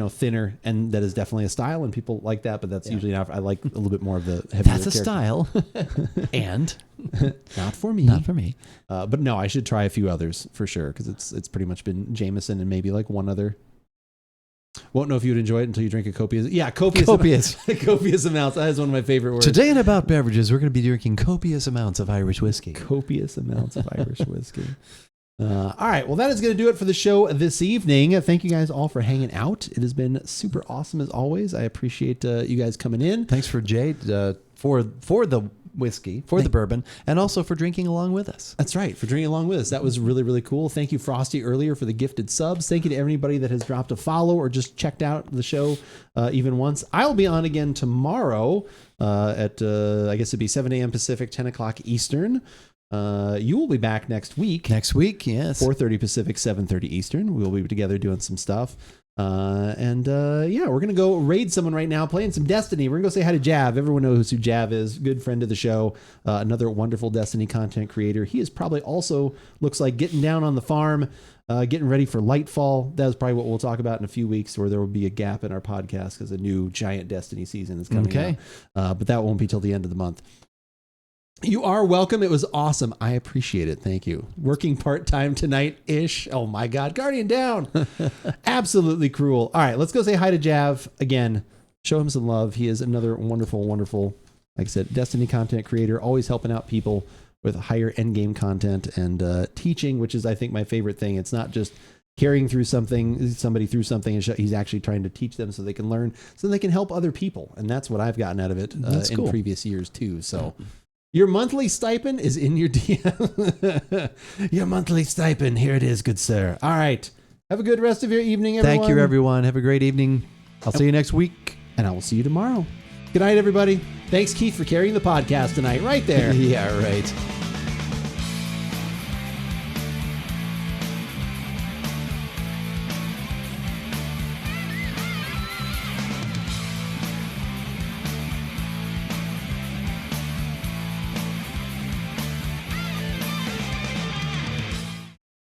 thinner. And that is definitely a style and people like that, but that's usually not, I like a little bit more of the heavier That's a style. And not for me. Not for me. But no, I should try a few others for sure. Cause it's pretty much been Jameson and maybe like one other. Won't know if you'd enjoy it until you drink a copious. Yeah, copious amounts. That is one of my favorite words. Today in About Beverages, we're going to be drinking copious amounts of Irish whiskey. Copious amounts of Irish whiskey. All right. Well, that is going to do it for the show this evening. Thank you guys all for hanging out. It has been super awesome as always. I appreciate you guys coming in. Thanks for Jade for the whiskey, for the bourbon, and also for drinking along with us. That's right, for drinking along with us. That was really, really cool. Thank you, Frosty, earlier for the gifted subs. Thank you to everybody that has dropped a follow or just checked out the show even once. I'll be on again tomorrow at, I guess it'd be 7 a.m. Pacific, 10 o'clock Eastern. You will be back next week. Next week, yes. 4:30 Pacific, 7:30 Eastern. We'll be together doing some stuff. Yeah, we're going to go raid someone right now, playing some Destiny. We're going to go say hi to Jav. Everyone knows who Jav is. Good friend of the show. Another wonderful Destiny content creator. He is probably also, looks like, getting down on the farm, getting ready for Lightfall. That is probably what we'll talk about in a few weeks, where there will be a gap in our podcast because a new giant Destiny season is coming out. But that won't be till the end of the month. You are welcome. It was awesome. I appreciate it. Thank you. Working part-time tonight-ish. Oh my God. Guardian down. Absolutely cruel. All right. Let's go say hi to Jav again. Show him some love. He is another wonderful, wonderful, like I said, Destiny content creator, always helping out people with higher end game content and teaching, which is, I think, my favorite thing. It's not just carrying through somebody through something, and he's actually trying to teach them so they can learn, so they can help other people. And that's what I've gotten out of it in previous years too. So your monthly stipend is in your DM. Your monthly stipend. Here it is, good sir. All right. Have a good rest of your evening, everyone. Thank you, everyone. Have a great evening. I'll see you next week. And I will see you tomorrow. Good night, everybody. Thanks, Keith, for carrying the podcast tonight. Right there. Yeah, right.